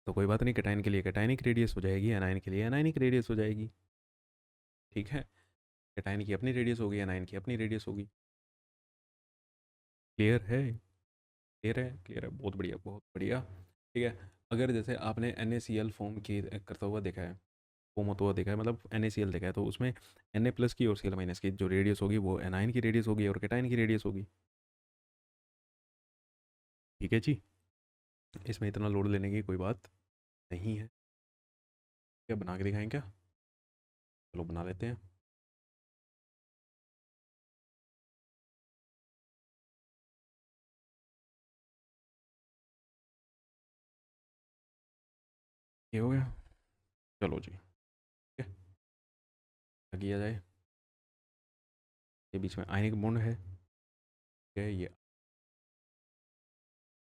तो कोई बात नहीं, कैटायन के लिए कैटायनिक रेडियस हो जाएगी, एनायन के लिए एनायनिक रेडियस हो जाएगी, ठीक है। कैटायन की अपनी रेडियस होगी, एनायन की अपनी रेडियस होगी। क्लियर है, क्लियर है, क्लियर है, बहुत बढ़िया बहुत बढ़िया, ठीक है। अगर जैसे आपने NaCl फॉर्म की करता हुआ देखा है, फॉर्म होता हुआ देखा है, मतलब NaCl देखा है, तो उसमें Na प्लस की और Cl माइनस की जो रेडियस होगी वो एनायन की रेडियस होगी और कैटायन की रेडियस होगी, ठीक है जी। इसमें इतना लोड लेने की कोई बात नहीं है। क्या बना के दिखाएं क्या, चलो बना लेते हैं। ये हो गया, चलो जी, ठीक है। क्या किया जाए, ये बीच में आयनिक बॉन्ड है, ठीक है, ये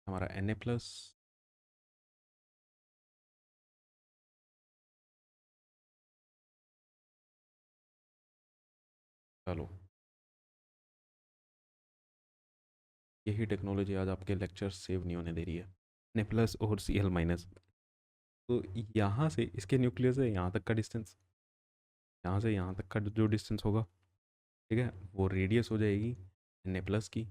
हमारा Na प्लस, चलो यही टेक्नोलॉजी आज आपके लेक्चर सेव नहीं होने दे रही है, Na प्लस और Cl माइनस। तो यहाँ से इसके न्यूक्लियस से यहाँ तक का डिस्टेंस, यहाँ से यहाँ तक का जो डिस्टेंस होगा, ठीक है, वो रेडियस हो जाएगी Na+ की।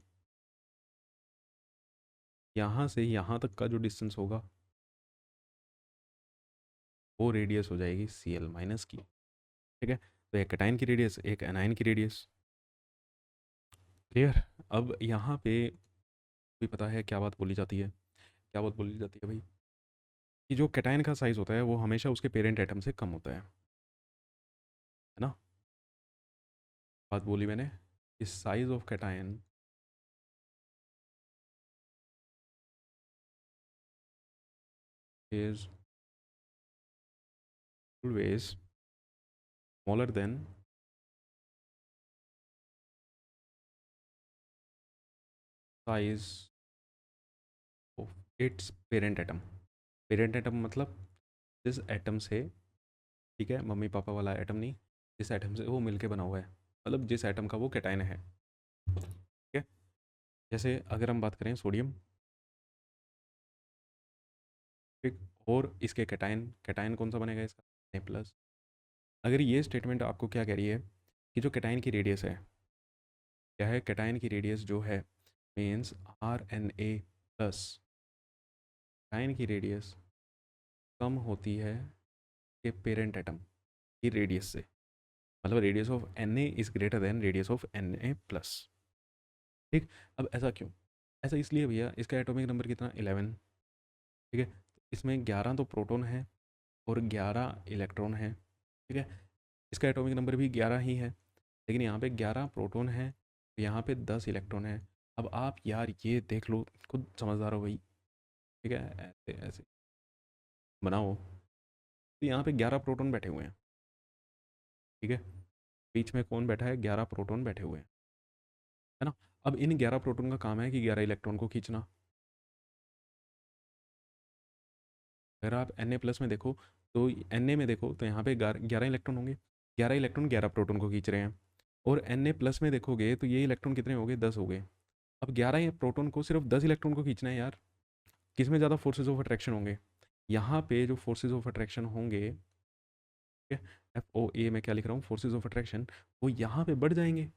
यहाँ से यहाँ तक का जो डिस्टेंस होगा वो रेडियस हो जाएगी Cl- की। ठीक है, तो एक कैटायन की रेडियस, एक एनायन की रेडियस। क्लियर। अब यहाँ पे भी पता है क्या बात बोली जाती है, क्या बात बोली जाती है भाई, कि जो कैटायन का साइज होता है वो हमेशा उसके पेरेंट एटम से कम होता है ना। बात बोली मैंने, इस size of cation is always smaller than size of its parent atom. Parent atom मतलब जिस एटम से, ठीक है, मम्मी पापा वाला एटम नहीं, जिस एटम से वो मिलके बना हुआ है, मतलब जिस एटम का वो कैटायन है। ठीक है, जैसे अगर हम बात करें सोडियम, ठीक, और इसके कैटायन, कैटायन कौन सा बनेगा इसका, Na+। अगर ये स्टेटमेंट आपको क्या कह रही है कि जो कैटायन की रेडियस है, क्या है, कैटायन की रेडियस जो है मीन्स Rna+, कैटायन की रेडियस कम होती है कि पेरेंट एटम की रेडियस से, मतलब radius of Na is greater than radius of Na+। ठीक, अब ऐसा क्यों, ऐसा इसलिए भैया, इसका एटॉमिक नंबर कितना, 11। ठीक है, इसमें 11 तो प्रोटॉन है और 11 इलेक्ट्रॉन है। ठीक है, इसका एटॉमिक नंबर भी 11 ही है, लेकिन यहाँ पे 11 प्रोटॉन है, यहाँ पे 10 इलेक्ट्रॉन है। अब आप यार ये देख लो, खुद समझदार हो भाई। ठीक है, ऐसे ऐसे बनाओ, तो यहाँ पे 11 प्रोटॉन बैठे हुए हैं। ठीक है, बीच में कौन बैठा है, 11 प्रोटॉन बैठे हुए हैं, है ना। अब इन 11 प्रोटॉन का काम है कि 11 इलेक्ट्रॉन को खींचना। अगर आप Na+ में देखो, तो Na में देखो तो यहाँ पे 11 इलेक्ट्रॉन होंगे, 11 इलेक्ट्रॉन 11 प्रोटॉन को खींच रहे हैं। और Na+ में देखोगे तो ये इलेक्ट्रॉन कितने हो गए, 10 हो गए। अब 11 प्रोटॉन को सिर्फ 10 इलेक्ट्रॉन को खींचना है यार, किस में ज़्यादा फोर्सेज ऑफ अट्रैक्शन होंगे, यहाँ पे जो फोर्सेज ऑफ अट्रैक्शन होंगे, ठीक है, FOA में क्या लिख रहा हूँ, फोर्सेज ऑफ अट्रैक्शन, वो यहाँ पे बढ़ जाएंगे।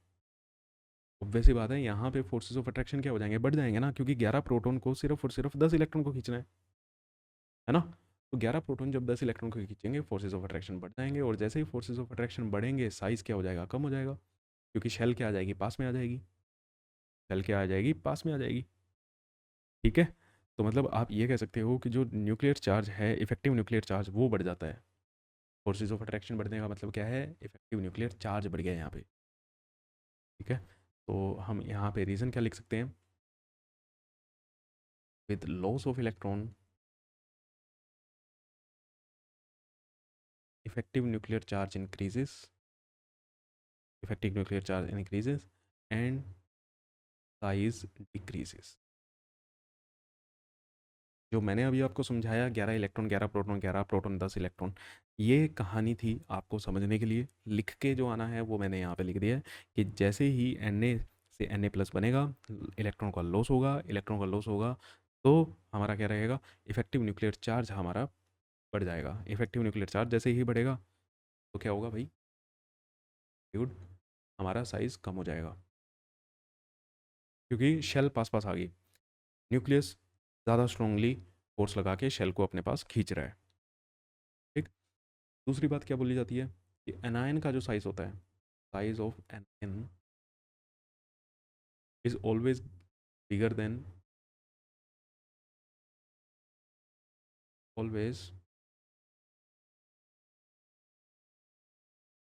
वैसी बात है, यहाँ पे फोर्सेज ऑफ अट्रैक्शन क्या हो जाएंगे, बढ़ जाएंगे ना, क्योंकि 11 प्रोटॉन को सिर्फ और सिर्फ 10 इलेक्ट्रॉन को खींचना है ना। तो 11 प्रोटॉन जब 10 इलेक्ट्रॉन को खींचेंगे, फोर्सेज ऑफ अट्रैक्शन बढ़ जाएंगे, और जैसे ही फोर्सेज ऑफ अट्रैक्शन बढ़ेंगे, साइज क्या हो जाएगा, कम हो जाएगा, क्योंकि शेल क्या आ जाएगी, पास में आ जाएगी, शेल क्या आ जाएगी, पास में आ जाएगी। ठीक है, तो मतलब आप ये कह सकते हो कि जो न्यूक्लियर चार्ज है, इफेक्टिव न्यूक्लियर चार्ज, वो बढ़ जाता है। फोर्सेज ऑफ अट्रैक्शन बढ़ने का मतलब क्या है, इफेक्टिव न्यूक्लियर चार्ज बढ़ गया यहाँ पे। ठीक है, तो हम यहाँ पे रीज़न क्या लिख सकते हैं, with loss of electron effective nuclear charge increases, effective nuclear charge increases and size decreases। जो मैंने अभी आपको समझाया, 11 इलेक्ट्रॉन 11 प्रोटॉन, 11 प्रोटॉन 10 इलेक्ट्रॉन, ये कहानी थी आपको समझने के लिए। लिख के जो आना है वो मैंने यहाँ पे लिख दिया है, कि जैसे ही Na से Na+ बनेगा, इलेक्ट्रॉन का लॉस होगा, इलेक्ट्रॉन का लॉस होगा, तो हमारा क्या रहेगा, इफेक्टिव न्यूक्लियर चार्ज हमारा बढ़ जाएगा। इफेक्टिव न्यूक्लियर चार्ज जैसे ही बढ़ेगा तो क्या होगा भाई, गुड, हमारा साइज़ कम हो जाएगा, क्योंकि शेल पास पास आ गई, न्यूक्लियस ज़्यादा स्ट्रांगली फोर्स लगा के शेल को अपने पास खींच रहा है। ठीक, दूसरी बात क्या बोली जाती है, कि एनायन का जो साइज होता है, size of anion is always bigger than, always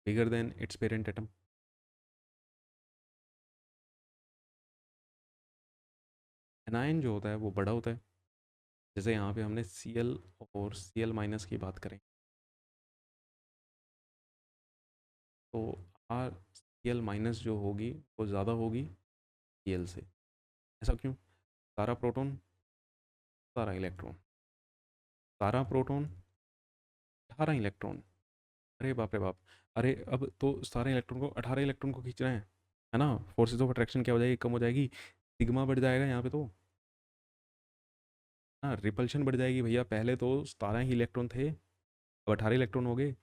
bigger than it's parent atom. Anion जो होता है वो बड़ा होता है, जैसे यहाँ पे हमने Cl और Cl- की बात करें, तो Cl- जो होगी वो ज़्यादा होगी Cl से। ऐसा क्यों, सारा प्रोटॉन, सारा इलेक्ट्रॉन, सारा प्रोटॉन, 18 इलेक्ट्रॉन, अरे बाप रे बाप, अरे अब तो सारे इलेक्ट्रॉन को, 18 इलेक्ट्रॉन को खींच रहे हैं, है ना। फोर्सेज ऑफ अट्रैक्शन क्या हो जाएगी, कम हो जाएगी, सिग्मा बढ़ जाएगा यहाँ पे तो, हाँ, रिपल्शन बढ़ जाएगी भैया। पहले तो 17 ही इलेक्ट्रॉन थे, अब 18 इलेक्ट्रॉन हो गए,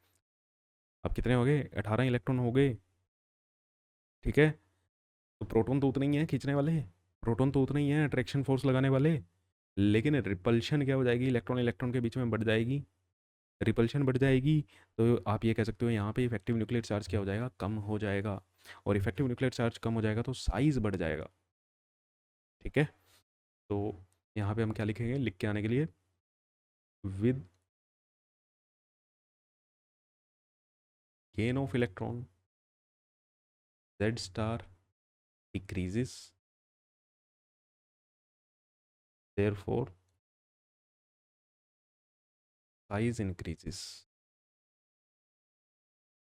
अब कितने हो गए, 18 इलेक्ट्रॉन हो गए। ठीक है। तो प्रोटॉन तो उतने ही हैं खींचने वाले, प्रोटॉन तो उतने ही हैं अट्रैक्शन फोर्स लगाने वाले, लेकिन रिपल्शन क्या हो जाएगी, इलेक्ट्रॉन इलेक्ट्रॉन के बीच में बढ़ जाएगी, रिपल्शन बढ़ जाएगी। तो आप ये कह सकते हो यहाँ पे इफेक्टिव न्यूक्लियर चार्ज क्या हो जाएगा, कम हो जाएगा। और इफेक्टिव न्यूक्लियर चार्ज कम हो जाएगा तो साइज बढ़ जाएगा। ठीक है। तो यहाँ पे हम क्या लिखेंगे लिख के आने के लिए, with gain of electron Z star decreases, therefore size increases.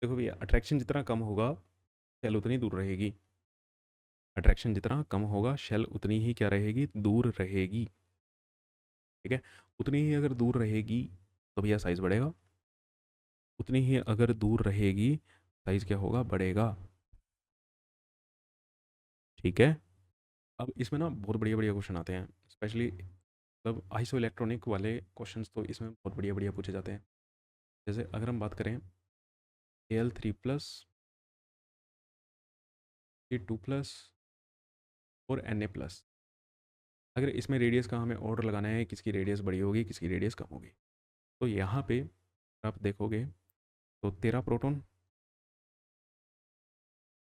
देखो भैया, अट्रैक्शन जितना कम होगा शेल उतनी दूर रहेगी, अट्रैक्शन जितना कम होगा शेल उतनी ही क्या रहेगी, दूर रहेगी। ठीक है। उतनी ही अगर दूर रहेगी तो भैया साइज बढ़ेगा, उतनी ही अगर दूर रहेगी साइज क्या होगा, बढ़ेगा। ठीक है। अब इसमें ना बहुत बढ़िया बढ़िया क्वेश्चन आते हैं, स्पेशली मतलब आइसो इलेक्ट्रॉनिक वाले क्वेश्चंस तो इसमें बहुत बढ़िया बढ़िया पूछे जाते हैं। जैसे अगर हम बात करें Al3+ K2+ और Na+, अगर इसमें रेडियस का हमें ऑर्डर लगाना है, किसकी रेडियस बड़ी होगी किसकी रेडियस कम होगी, तो यहाँ पे आप देखोगे तो 13 प्रोटॉन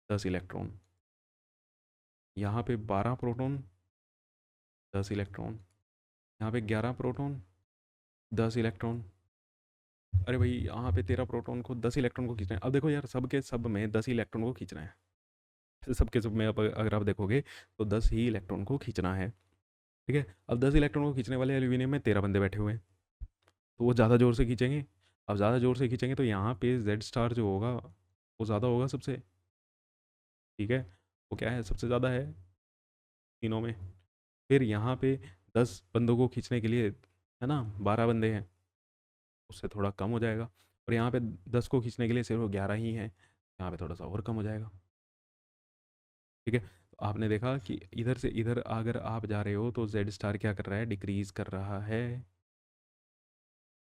10 इलेक्ट्रॉन, यहाँ पे 12 प्रोटॉन 10 इलेक्ट्रॉन, यहाँ पे 11 प्रोटॉन 10 इलेक्ट्रॉन। अरे भाई यहाँ पे 13 प्रोटॉन को 10 इलेक्ट्रॉन को खींचना है। अब देखो यार, सबके सब में 10 इलेक्ट्रॉन को खींचना है, सबके सब में अब अगर आप देखोगे तो 10 ही इलेक्ट्रॉन को खींचना है। ठीक है। अब 10 इलेक्ट्रॉन को खींचने वाले एल्यूमिनियम में 13 बंदे बैठे हुए हैं, तो वो ज़्यादा ज़ोर से खींचेंगे। अब ज़्यादा ज़ोर से खींचेंगे तो यहाँ पे Z स्टार जो होगा वो ज़्यादा होगा सबसे। ठीक है। वो क्या है, सबसे ज़्यादा है तीनों में। फिर यहाँ पे 10 बंदों को खींचने के लिए है ना 12 बंदे हैं, उससे थोड़ा कम हो जाएगा। और यहाँ पे 10 को खींचने के लिए सिर्फ 11 ही हैं, यहाँ पे थोड़ा सा और कम हो जाएगा। ठीक है। तो आपने देखा कि इधर से इधर अगर आप जा रहे हो तो Z स्टार क्या कर रहा है, डिक्रीज कर रहा है।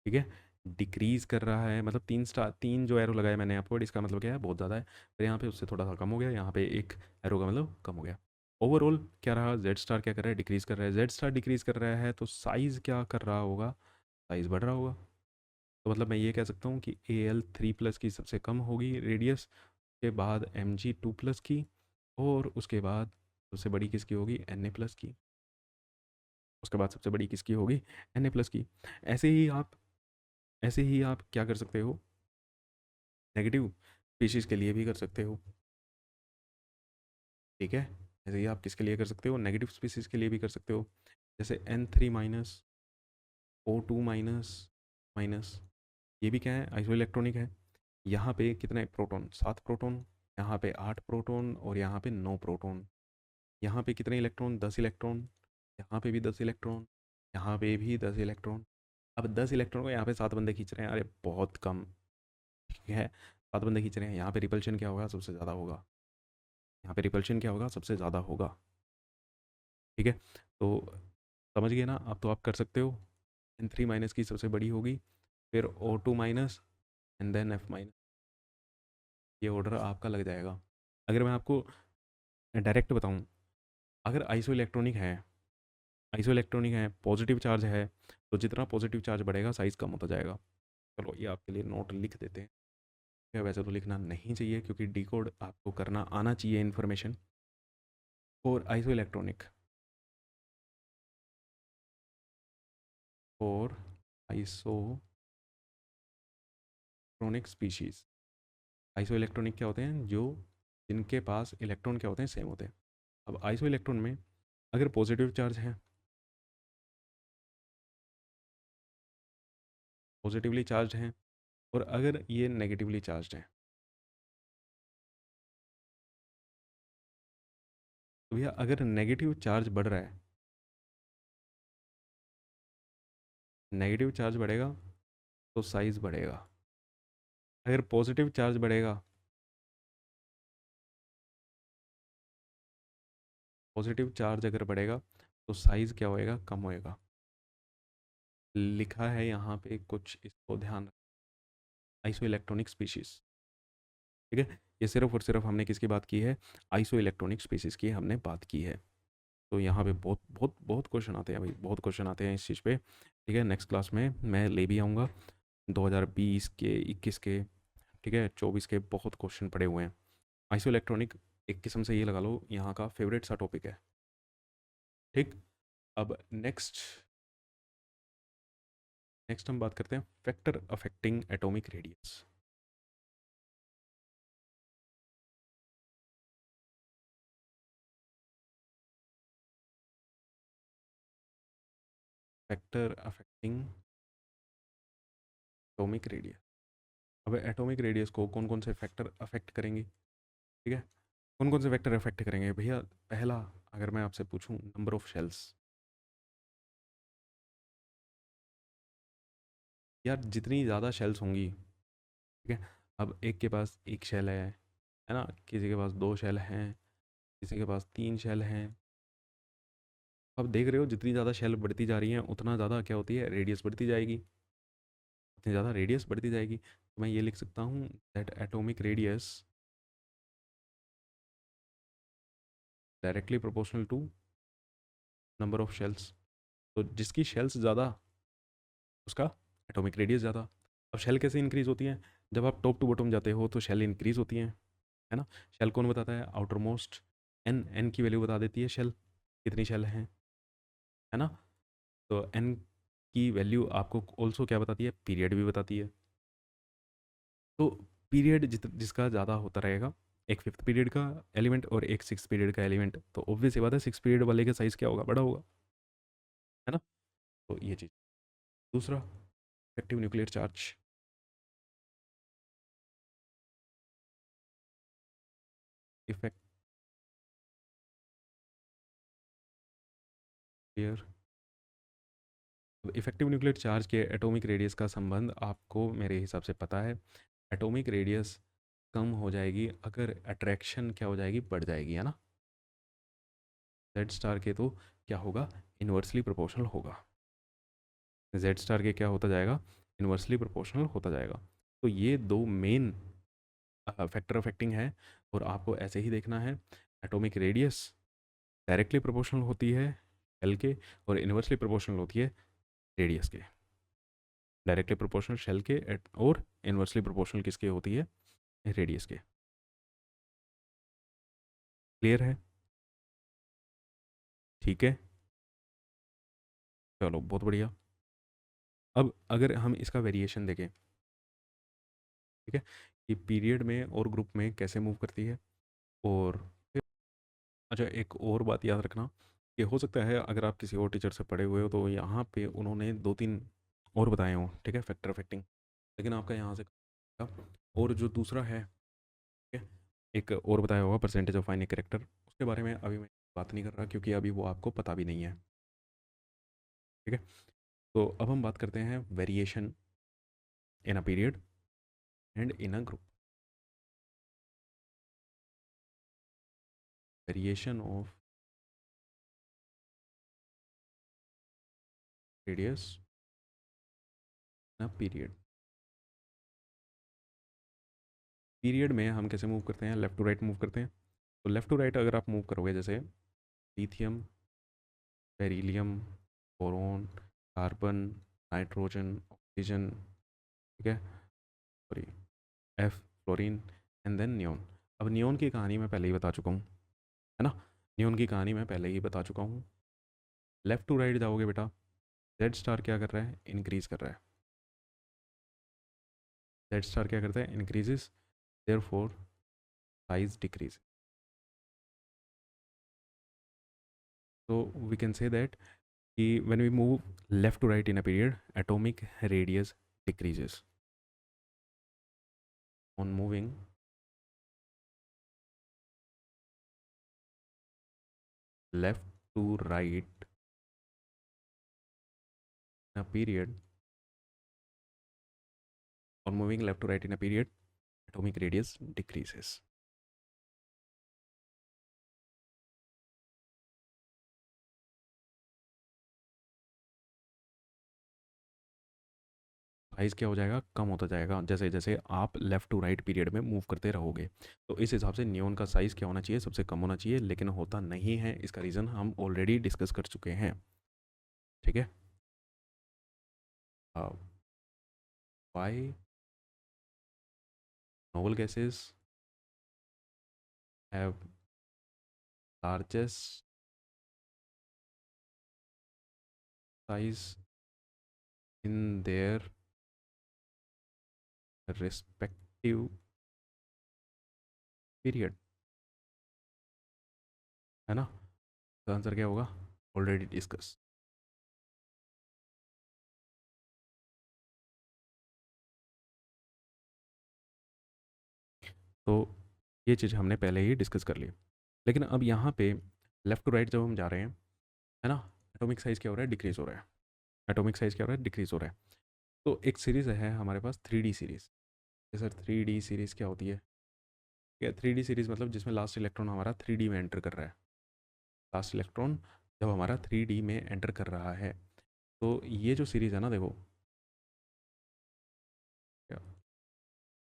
ठीक है। डिक्रीज कर रहा है, मतलब 3 स्टार, 3 जो एरो लगाया मैंने अपवर्ड, इसका मतलब क्या है, बहुत ज़्यादा है। फिर यहाँ पे उससे थोड़ा सा कम हो गया, यहाँ पे एक एरो का मतलब कम हो गया। ओवरऑल क्या रहा, Z स्टार क्या कर रहा है, डिक्रीज कर रहा है। Z स्टार डिक्रीज कर रहा है तो साइज़ क्या कर रहा होगा, साइज़ बढ़ रहा होगा। तो मतलब मैं ये कह सकता हूँ कि Al3+ की सबसे कम होगी रेडियस, के बाद Mg2+ की, और उसके बाद सबसे बड़ी किसकी होगी, Na+ की। उसके बाद सबसे बड़ी किसकी होगी, Na+ की। ऐसे ही आप ऐसे ही आप क्या कर सकते हो, नेगेटिव स्पीशीज़ के लिए भी कर सकते हो। ठीक है। ऐसे ही आप किसके लिए कर सकते हो, नेगेटिव स्पीशीज़ के लिए भी कर सकते हो। जैसे N3-, O2-, माइनस, ये भी क्या है, आइसो इलेक्ट्रॉनिक है। यहाँ पे कितने प्रोटॉन, 7 प्रोटॉन, यहाँ पे 8 प्रोटॉन और यहाँ पे 9 प्रोटॉन। यहाँ पे कितने इलेक्ट्रॉन, 10 इलेक्ट्रॉन, यहाँ पे भी 10 इलेक्ट्रॉन, यहाँ पे भी 10 इलेक्ट्रॉन। अब 10 इलेक्ट्रॉन को यहाँ पे 7 बंदे खींच रहे हैं, अरे बहुत कम। ठीक है। 7 बंदे खींच रहे हैं, यहाँ पे रिपल्शन क्या होगा, सबसे ज़्यादा होगा। यहाँ पे रिपल्शन क्या होगा, सबसे ज़्यादा होगा। ठीक है। तो समझ गए ना, अब तो आप कर सकते हो। N3- की सबसे बड़ी होगी, फिर O2-, एंड देन F-, ये ऑर्डर आपका लग जाएगा। अगर मैं आपको डायरेक्ट बताऊँ, अगर आइसो इलेक्ट्रॉनिक है, पॉजिटिव चार्ज है, तो जितना पॉजिटिव चार्ज बढ़ेगा साइज़ कम होता जाएगा। चलो ये आपके लिए नोट लिख देते हैं। या वैसे तो लिखना नहीं चाहिए क्योंकि डिकोड आपको करना आना चाहिए इन्फॉर्मेशन। और आइसो इलेक्ट्रॉनिक, और आइसोट्रॉनिक स्पीशीज़, आइसो इलेक्ट्रॉनिक क्या होते हैं, जो जिनके पास इलेक्ट्रॉन क्या होते हैं, सेम होते हैं। अब आइसो इलेक्ट्रॉन में अगर पॉजिटिव चार्ज है, पॉजिटिवली चार्ज हैं, और अगर ये नेगेटिवली चार्ज हैं, तो भैया अगर नेगेटिव चार्ज बढ़ रहा है, नेगेटिव चार्ज बढ़ेगा तो साइज बढ़ेगा। अगर पॉजिटिव चार्ज बढ़ेगा, पॉजिटिव चार्ज अगर बढ़ेगा तो साइज क्या होएगा, कम होएगा। लिखा है यहाँ पे कुछ, इसको ध्यान, आइसो इलेक्ट्रॉनिक स्पीशीज। ठीक है। ये सिर्फ और सिर्फ हमने किसकी बात की है, आइसो इलेक्ट्रॉनिक स्पीसीज़ की हमने बात की है। तो यहाँ पे बहुत बहुत बहुत क्वेश्चन आते हैं भाई, बहुत क्वेश्चन आते हैं इस चीज़ पे। ठीक है, नेक्स्ट क्लास में मैं ले भी आऊँगा 2020 के, 21 के, ठीक है, 24 के बहुत क्वेश्चन पड़े हुए हैं। आइसो इलेक्ट्रॉनिक एक किस्म से ये लगा लो यहाँ का फेवरेट सा टॉपिक है। ठीक, अब नेक्स्ट नेक्स्ट हम बात करते हैं factor affecting atomic radius. Factor affecting atomic radius. अब एटॉमिक रेडियस को कौन कौन से फैक्टर अफेक्ट करेंगे, ठीक है, कौन कौन से फैक्टर अफेक्ट करेंगे भैया। पहला, अगर मैं आपसे पूछूं नंबर ऑफ शेल्स, यार जितनी ज़्यादा शेल्स होंगी, ठीक है, अब एक के पास एक शेल है ना, किसी के पास दो शेल हैं, किसी के पास तीन शेल हैं। अब देख रहे हो जितनी ज़्यादा शेल बढ़ती जा रही हैं उतना ज़्यादा क्या होती है, रेडियस बढ़ती जाएगी, उतनी ज़्यादा रेडियस बढ़ती जाएगी। तो मैं ये लिख सकता हूँ that atomic radius directly proportional to number of shells. तो जिसकी शेल्स ज़्यादा उसका एटॉमिक रेडियस ज़्यादा। अब शेल कैसे इंक्रीज़ होती हैं, जब आप टॉप टू बॉटम जाते हो तो शेल इंक्रीज़ होती हैं, है ना। शेल कौन बताता है, आउटर मोस्ट, एन, एन की वैल्यू बता देती है शेल, कितनी शेल हैं, है ना। तो एन की वैल्यू आपको ऑल्सो क्या बताती है, पीरियड भी बताती है। तो पीरियड जिसका ज़्यादा होता रहेगा, एक फिफ्थ पीरियड का एलिमेंट और एक सिक्स पीरियड का एलिमेंट, तो ऑब्वियस ये बात है सिक्स पीरियड वाले का साइज़ क्या होगा, बड़ा होगा, है ना। तो ये चीज़। दूसरा, effective nuclear charge. Effective effective nuclear charge के एटॉमिक रेडियस का संबंध आपको मेरे हिसाब से पता है। एटॉमिक रेडियस कम हो जाएगी अगर अट्रैक्शन क्या हो जाएगी, बढ़ जाएगी, है ना। जेड स्टार के तो क्या होगा, इन्वर्सली प्रोपोर्शनल होगा। जेड स्टार के क्या होता जाएगा, इन्वर्सली प्रोपोर्शनल होता जाएगा। तो ये दो मेन फैक्टर अफेक्टिंग है, और आपको ऐसे ही देखना है। एटॉमिक रेडियस डायरेक्टली प्रोपोर्शनल होती है शेल के, और इन्वर्सली प्रोपोर्शनल होती है रेडियस के। डायरेक्टली प्रोपोर्शनल शेल के और इन्वर्सली प्रोपोर्शनल किसके होती है, रेडियस के। क्लियर है, ठीक है, चलो बहुत बढ़िया। अब अगर हम इसका वेरिएशन देखें, ठीक है, कि पीरियड में और ग्रुप में कैसे मूव करती है, और फिर अच्छा एक और बात याद रखना, कि हो सकता है अगर आप किसी और टीचर से पढ़े हुए हो तो यहाँ पे उन्होंने दो तीन और बताए हों, ठीक है, फैक्टर अफेक्टिंग, लेकिन आपका यहाँ से और जो दूसरा है, ठीक है, एक और बताया होगा परसेंटेज ऑफ फाइनिक करेक्टर, उसके बारे में अभी मैं बात नहीं कर रहा क्योंकि अभी वो आपको पता भी नहीं है, ठीक है। तो अब हम बात करते हैं variation in a period and in a group. Variation of radius in a period. Period में हम कैसे मूव करते हैं, लेफ्ट टू राइट मूव करते हैं। तो लेफ्ट टू राइट अगर आप मूव करोगे, जैसे lithium, beryllium, boron, carbon, nitrogen, oxygen, ठीक है, sorry, F, fluorine, and then neon. अब नियोन की कहानी मैं पहले ही बता चुका हूँ, है ना। नियोन की कहानी मैं पहले ही बता चुका हूँ। लेफ्ट टू राइट जाओगे बेटा, जेड स्टार क्या कर रहा है, इंक्रीज कर रहा है। जेड स्टार क्या करता है, increases, therefore size decrease. तो वी कैन से दैट कि when we move left to right in a period, atomic radius decreases on moving left to right in a period, on moving left to right in a period, atomic radius decreases. Size क्या हो जाएगा, कम होता जाएगा जैसे जैसे आप left to right period में move करते रहोगे। तो इस हिसाब से नियॉन का साइज़ क्या होना चाहिए, सबसे कम होना चाहिए, लेकिन होता नहीं है। इसका रीज़न हम ऑलरेडी डिस्कस कर चुके हैं। ठीक है। Why noble gases have largest size in their respective period, है ना। तो आंसर क्या होगा, ऑलरेडी डिस्कस। तो ये चीज़ हमने पहले ही डिस्कस कर ली। लेकिन अब यहाँ पे लेफ़्ट टू राइट जब हम जा रहे हैं, है ना, एटॉमिक साइज़ क्या हो रहा है, डिक्रीज़ हो रहा है। एटॉमिक साइज़ क्या हो रहा है, डिक्रीज़ हो रहा है। तो एक सीरीज़ है हमारे पास 3D series. Sir 3D series क्या होती है, क्या 3D सीरीज़ मतलब जिसमें लास्ट इलेक्ट्रॉन हमारा 3D में एंटर कर रहा है। लास्ट इलेक्ट्रॉन जब हमारा 3D में एंटर कर रहा है, तो ये जो सीरीज़ है ना, देखो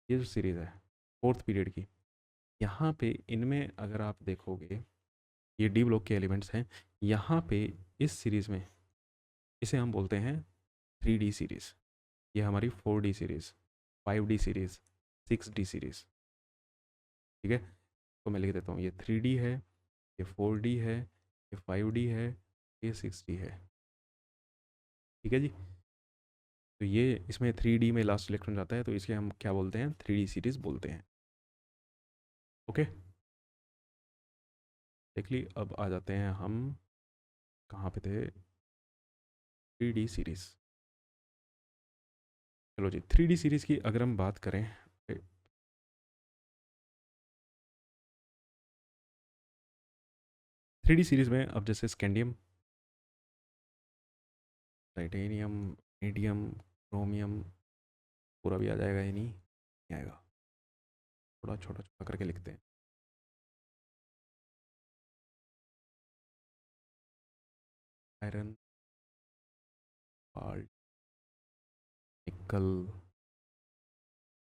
ये जो सीरीज़ है फोर्थ पीरियड की, यहाँ पे इनमें अगर आप देखोगे, ये डी ब्लॉक के एलिमेंट्स हैं। यहाँ पे इस सीरीज़ में इसे हम बोलते हैं 3D सीरीज़। ये हमारी 4D series, 5D series, 6D series. ठीक है। तो मैं लिख देता हूँ, ये 3D है, ये 4D है, ये 5D है, ये 6D है। ठीक है जी। तो ये इसमें 3D में लास्ट इलेक्ट्रॉन जाता है, तो इसे हम क्या बोलते हैं, 3D सीरीज़ बोलते हैं। ओके, देख ली। अब आ जाते हैं हम, कहाँ पे थे, 3D सीरीज़। चलो जी, 3D सीरीज़ की अगर हम बात करें, 3D सीरीज़ में अब जैसे स्कैंडियम, टाइटेनियम, मीडियम, क्रोमियम, पूरा भी आ जाएगा, ये नहीं आएगा, थोड़ा छोटा छोटा करके लिखते हैं। आयरन, बाल्ट, निकल,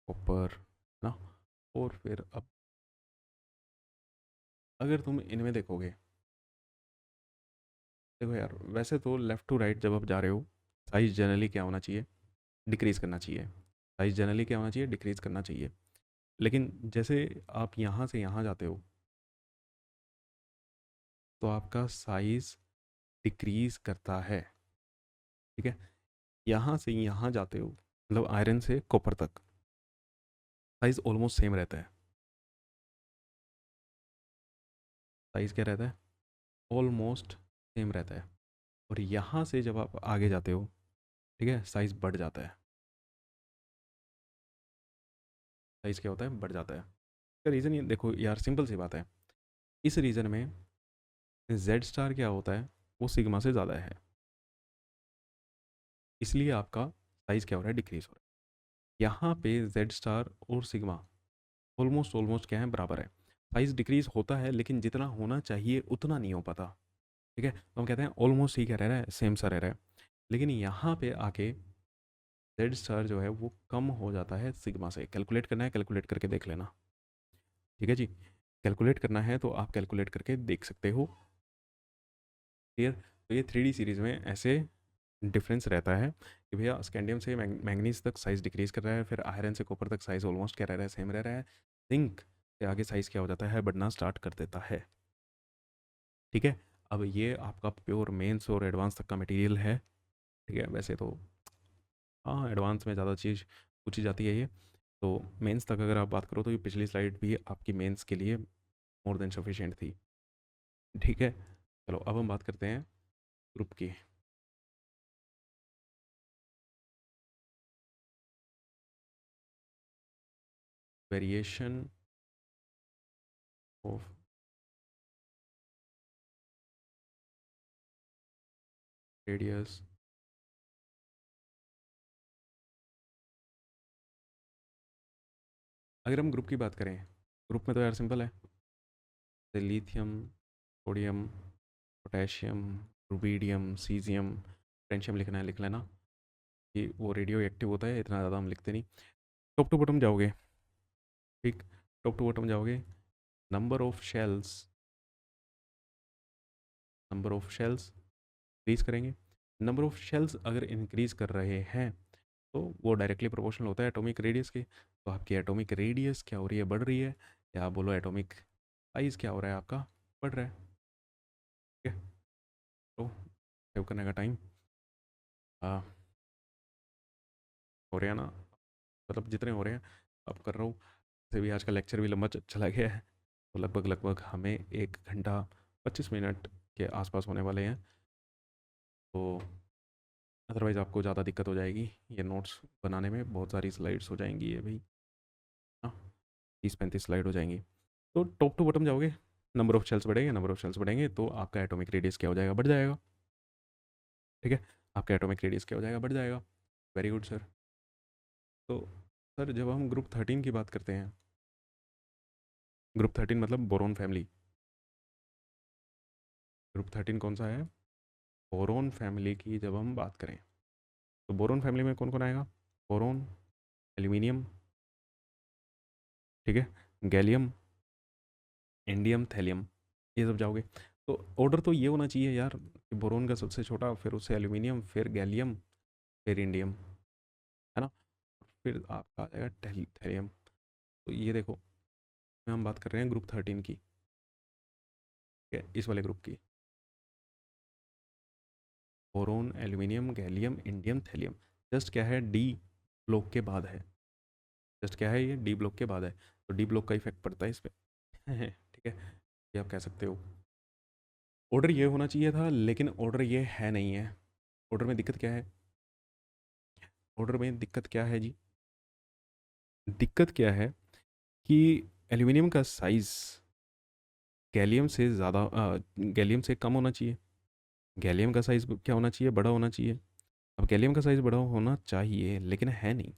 कॉपर ना। और फिर अब अगर तुम इनमें देखोगे, देखो यार, वैसे तो लेफ़्ट टू राइट जब आप जा रहे हो, साइज़ जनरली क्या होना चाहिए, डिक्रीज़ करना चाहिए। साइज़ जनरली क्या होना चाहिए, डिक्रीज़ करना चाहिए। लेकिन जैसे आप यहाँ से यहाँ जाते हो, तो आपका साइज़ डिक्रीज़ करता है। ठीक है। यहाँ से यहाँ जाते हो, मतलब आयरन से कॉपर तक, साइज़ ऑलमोस्ट सेम रहता है। साइज़ क्या रहता है, ऑलमोस्ट सेम रहता है। और यहाँ से जब आप आगे जाते हो, ठीक है, साइज़ बढ़ जाता है। साइज़ क्या होता है, बढ़ जाता है। इसका रीज़न ये देखो यार, सिंपल सी बात है। इस रीज़न में जेड स्टार क्या होता है, वो सिग्मा से ज़्यादा है, इसलिए आपका साइज़ क्या हो रहा है, डिक्रीज़ हो रहा है। यहाँ पे जेड स्टार और सिग्मा ऑलमोस्ट ऑलमोस्ट क्या है, बराबर है। साइज़ डिक्रीज़ होता है, लेकिन जितना होना चाहिए उतना नहीं हो पाता। ठीक है, तो हम कहते हैं ऑलमोस्ट ही क्या रह रहा है, सेम सा रह रहा है। लेकिन यहाँ पे आके जेड स्टार जो है वो कम हो जाता है सिग्मा से। कैलकुलेट करना है, कैलकुलेट करके देख लेना। ठीक है जी। कैलकुलेट करना है तो आप कैलकुलेट करके देख सकते हो। क्लियर। तो ये 3D सीरीज़ में ऐसे डिफरेंस रहता है कि भैया स्कैंडियम से मैंगनीज तक साइज़ डिक्रीज़ कर रहा है, फिर आयरन से कॉपर तक साइज़ ऑलमोस्ट क्या रह रहा है, सेम रह रहा है। जिंक से आगे साइज़ क्या हो जाता है, बढ़ना स्टार्ट कर देता है। ठीक है। अब ये आपका प्योर मेंस और एडवांस तक का मटेरियल है। ठीक है, वैसे तो हाँ, एडवांस में ज़्यादा चीज़ पूछी जाती है ये। तो मेंस तक अगर आप बात करो, तो ये पिछली स्लाइड भी आपकी मेंस के लिए मोर देन सफिशिएंट थी। ठीक है। चलो अब हम बात करते हैं ग्रुप की। वेरिएशन ऑफ रेडियस, अगर हम ग्रुप की बात करें, ग्रुप में तो यार सिंपल है, जैसे lithium, sodium, potassium, rubidium, caesium, francium लिखना है, लिख लेना। कि वो रेडियो एक्टिव होता है, इतना ज़्यादा हम लिखते नहीं। टॉप टू बॉटम जाओगे, ठीक, टॉप टू बॉटम जाओगे, number of shells, number of shells increase करेंगे। नंबर ऑफ शेल्स अगर इंक्रीज कर रहे हैं तो वो डायरेक्टली प्रोपोर्शनल होता है एटॉमिक रेडियस के। तो आपकी एटॉमिक रेडियस क्या हो रही है, बढ़ रही है, या आप बोलो एटॉमिक साइज क्या हो रहा है आपका, बढ़ रहा है। ठीक है, तो सेव करने का टाइम हो रहे हैं ना, मतलब जितने हो रहे हैं अब कर रहा हूँ। वैसे भी आज का लेक्चर भी लंबा चला गया है, तो लगभग लगभग हमें 1 घंटा 25 मिनट के आसपास होने वाले हैं। तो अदरवाइज़ आपको ज़्यादा दिक्कत हो जाएगी, ये नोट्स बनाने में बहुत सारी स्लाइड्स हो जाएंगी ये भाई, हाँ, 30-35 स्लाइड हो जाएंगी। तो टॉप टू बॉटम जाओगे, नंबर ऑफ शेल्स बढ़ेंगे, नंबर ऑफ शेल्स बढ़ेंगे तो आपका एटॉमिक रेडियस क्या हो जाएगा, बढ़ जाएगा। ठीक है, आपका एटॉमिक रेडियस क्या हो जाएगा, बढ़ जाएगा। Very good sir. तो सर जब हम ग्रुप 13 की बात करते हैं, ग्रुप 13 मतलब बोरोन फैमिली, ग्रुप 13 कौन सा है, बोरोन फैमिली की जब हम बात करें तो बोरोन फैमिली में कौन कौन आएगा, बोरोन, एल्यूमिनियम, ठीक है, गैलियम, इंडियम, थैलियम, ये सब जाओगे। तो ऑर्डर तो ये होना चाहिए यार कि बोरोन का सबसे छोटा, फिर उससे एल्यूमिनियम, फिर गैलियम, फिर इंडियम, है ना, फिर आपका आ जाएगा थैलियम। तो ये देखो, हम बात कर रहे हैं ग्रुप 13 की, ठीक है, इस वाले ग्रुप की, boron, aluminium, gallium, indium, thallium. Just क्या है, डी ब्लॉक के बाद है, जस्ट क्या है, ये डी ब्लॉक के बाद है, तो डी ब्लॉक का इफेक्ट पड़ता है इस पर। ठीक है, ये आप कह सकते हो। ऑर्डर ये होना चाहिए था लेकिन ऑर्डर ये है नहीं है। ऑर्डर में दिक्कत क्या है, ऑर्डर में दिक्कत क्या है जी, दिक्कत क्या है कि एल्यूमिनियम का साइज़ गैलियम से ज़्यादा, गैलियम से कम होना चाहिए, गैलियम का साइज़ क्या होना चाहिए, बड़ा होना चाहिए। अब गैलियम का साइज़ बड़ा होना चाहिए लेकिन है नहीं,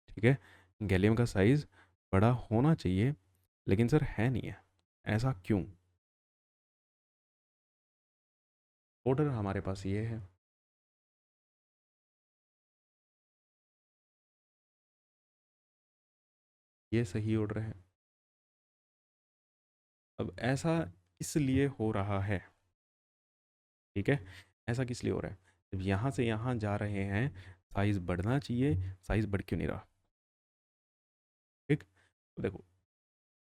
ठीक है, गैलियम का साइज़ बड़ा होना चाहिए लेकिन सर है नहीं है, ऐसा क्यों। ऑर्डर हमारे पास ये है, ये सही ऑर्डर है। अब ऐसा इसलिए हो रहा है, ठीक है, ऐसा किस लिए हो रहा है, जब यहाँ से यहाँ जा रहे हैं साइज़ बढ़ना चाहिए, साइज़ बढ़ क्यों नहीं रहा। ठीक, तो देखो,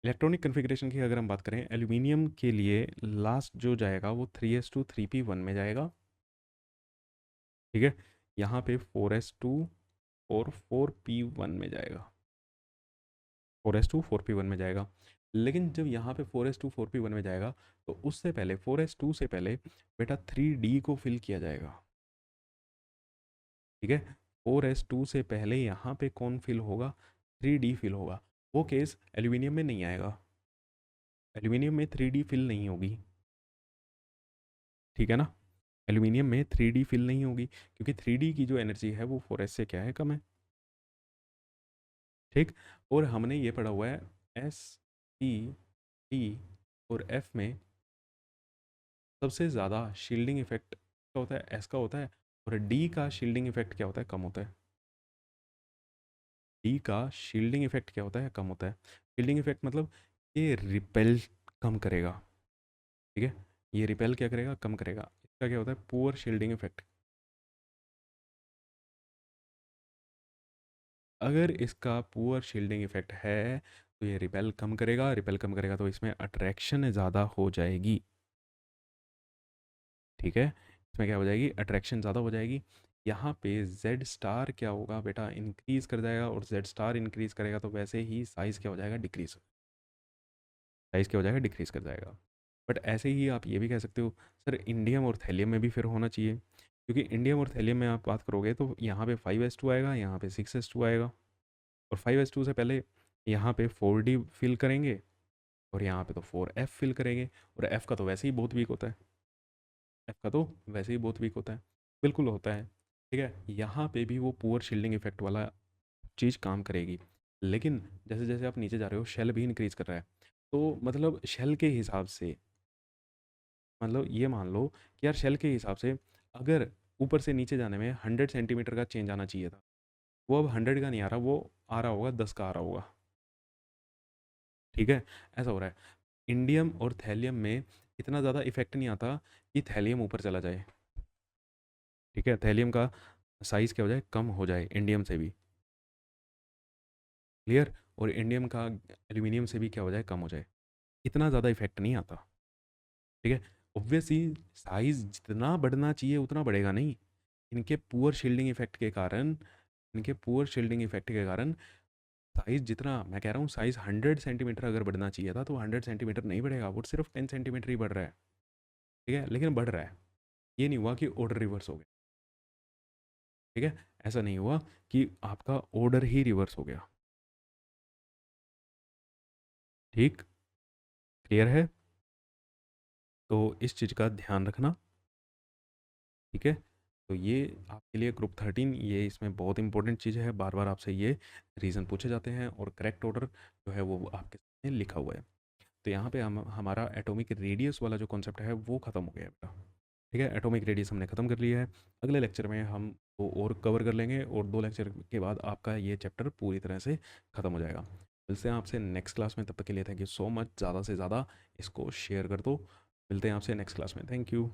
इलेक्ट्रॉनिक कन्फिग्रेशन की अगर हम बात करें, एल्यूमिनियम के लिए लास्ट जो जाएगा वो 3s2 3p1 में जाएगा, ठीक है, यहाँ पे 4s2 और 4p1 में जाएगा, 4s2 4p1 में जाएगा। लेकिन जब यहाँ पे 4s2 4p1 में जाएगा तो उससे पहले 4s2 से पहले बेटा 3d को फिल किया जाएगा, ठीक है, 4s2 से पहले यहाँ पे कौन फिल होगा, 3d फिल होगा। वो केस एल्यूमिनियम में नहीं आएगा, एल्यूमिनियम में 3d फिल नहीं होगी, ठीक है ना, एल्यूमिनियम में 3d फिल नहीं होगी क्योंकि 3d की जो एनर्जी है वो 4s से क्या है, कम है। ठीक, और हमने ये पढ़ा हुआ है एस, टी, टी और एफ में सबसे ज़्यादा शील्डिंग इफेक्ट क्या होता है, एस का होता है, और डी का शील्डिंग इफेक्ट क्या होता है, कम होता है। डी का शील्डिंग इफेक्ट क्या होता है, कम होता है। शील्डिंग इफेक्ट मतलब ये रिपेल कम करेगा, ठीक है, ये रिपेल क्या करेगा, कम करेगा। इसका क्या होता है, पुअर शील्डिंग इफेक्ट। अगर इसका पुअर शील्डिंग इफेक्ट है तो ये रिपेल कम करेगा, रिपेल कम करेगा तो इसमें अट्रैक्शन ज़्यादा हो जाएगी, ठीक है, इसमें क्या हो जाएगी, अट्रैक्शन ज़्यादा हो जाएगी। यहाँ पे जेड स्टार क्या होगा बेटा, इंक्रीज कर जाएगा, और जेड स्टार इंक्रीज करेगा तो वैसे ही साइज़ क्या हो जाएगा, डिक्रीज, साइज़ क्या हो जाएगा, डिक्रीज कर जाएगा। बट ऐसे ही आप ये भी कह सकते हो सर इंडियम और थैलियम में भी फिर होना चाहिए, क्योंकि इंडियम और थैलियम में आप बात करोगे तो यहाँ पे 5s2 आएगा, यहाँ पे 6s2 आएगा, और 5s2 से पहले यहाँ पे 4d फिल करेंगे, और यहाँ पे तो 4f फिल करेंगे, और f का तो वैसे ही बहुत वीक होता है, f का तो वैसे ही बहुत वीक होता है, बिल्कुल होता है, ठीक है, यहाँ पे भी वो पुअर शील्डिंग इफेक्ट वाला चीज़ काम करेगी। लेकिन जैसे जैसे आप नीचे जा रहे हो शेल भी इंक्रीज कर रहा है, तो मतलब शेल के हिसाब से, मतलब ये मान लो कि यार शेल के हिसाब से अगर ऊपर से नीचे जाने में 100 सेंटीमीटर का चेंज आना चाहिए था, वो अब 100 का नहीं आ रहा, वो आ रहा होगा 10 का आ रहा होगा। ठीक है, ऐसा हो रहा है। इंडियम और थैलियम में इतना ज़्यादा इफेक्ट नहीं आता कि थैलियम ऊपर चला जाए। ठीक है, थैलियम का साइज़ क्या हो जाए, कम हो जाए इंडियम से भी। क्लियर। और इंडियम का एल्यूमिनियम से भी क्या हो जाए, कम हो जाए। इतना ज़्यादा इफेक्ट नहीं आता। ठीक है। ऑब्वियसली साइज़ जितना बढ़ना चाहिए उतना बढ़ेगा नहीं। इनके पुअर शील्डिंग इफेक्ट के कारण, इनके पुअर शील्डिंग इफेक्ट के कारण साइज़ जितना, मैं कह रहा हूँ साइज़ 100 सेंटीमीटर अगर बढ़ना चाहिए था तो 100 सेंटीमीटर नहीं बढ़ेगा, वो सिर्फ 10 सेंटीमीटर ही बढ़ रहा है। ठीक है, लेकिन बढ़ रहा है। ये नहीं हुआ कि ऑर्डर रिवर्स हो गया। ठीक है, ऐसा नहीं हुआ कि आपका ऑर्डर ही रिवर्स हो गया। ठीक, क्लियर है। तो इस चीज़ का ध्यान रखना। ठीक है। तो ये आपके लिए ग्रुप 13, ये इसमें बहुत इंपॉर्टेंट चीज़ है, बार बार आपसे ये रीज़न पूछे जाते हैं, और करेक्ट ऑर्डर जो है वो आपके सामने लिखा हुआ है। तो यहाँ पे हम हमारा एटॉमिक रेडियस वाला जो कॉन्सेप्ट है वो ख़त्म हो गया है बेटा। ठीक है, एटॉमिक रेडियस हमने ख़त्म कर लिया है। अगले लेक्चर में हम वो और कवर कर लेंगे, और 2 लेक्चर के बाद आपका ये चैप्टर पूरी तरह से ख़त्म हो जाएगा। मिलते हैं आपसे नेक्स्ट क्लास में, तब तक के लिए थैंक यू सो मच। ज़्यादा से ज़्यादा इसको शेयर कर दो। मिलते हैं आपसे नेक्स्ट क्लास में, थैंक यू।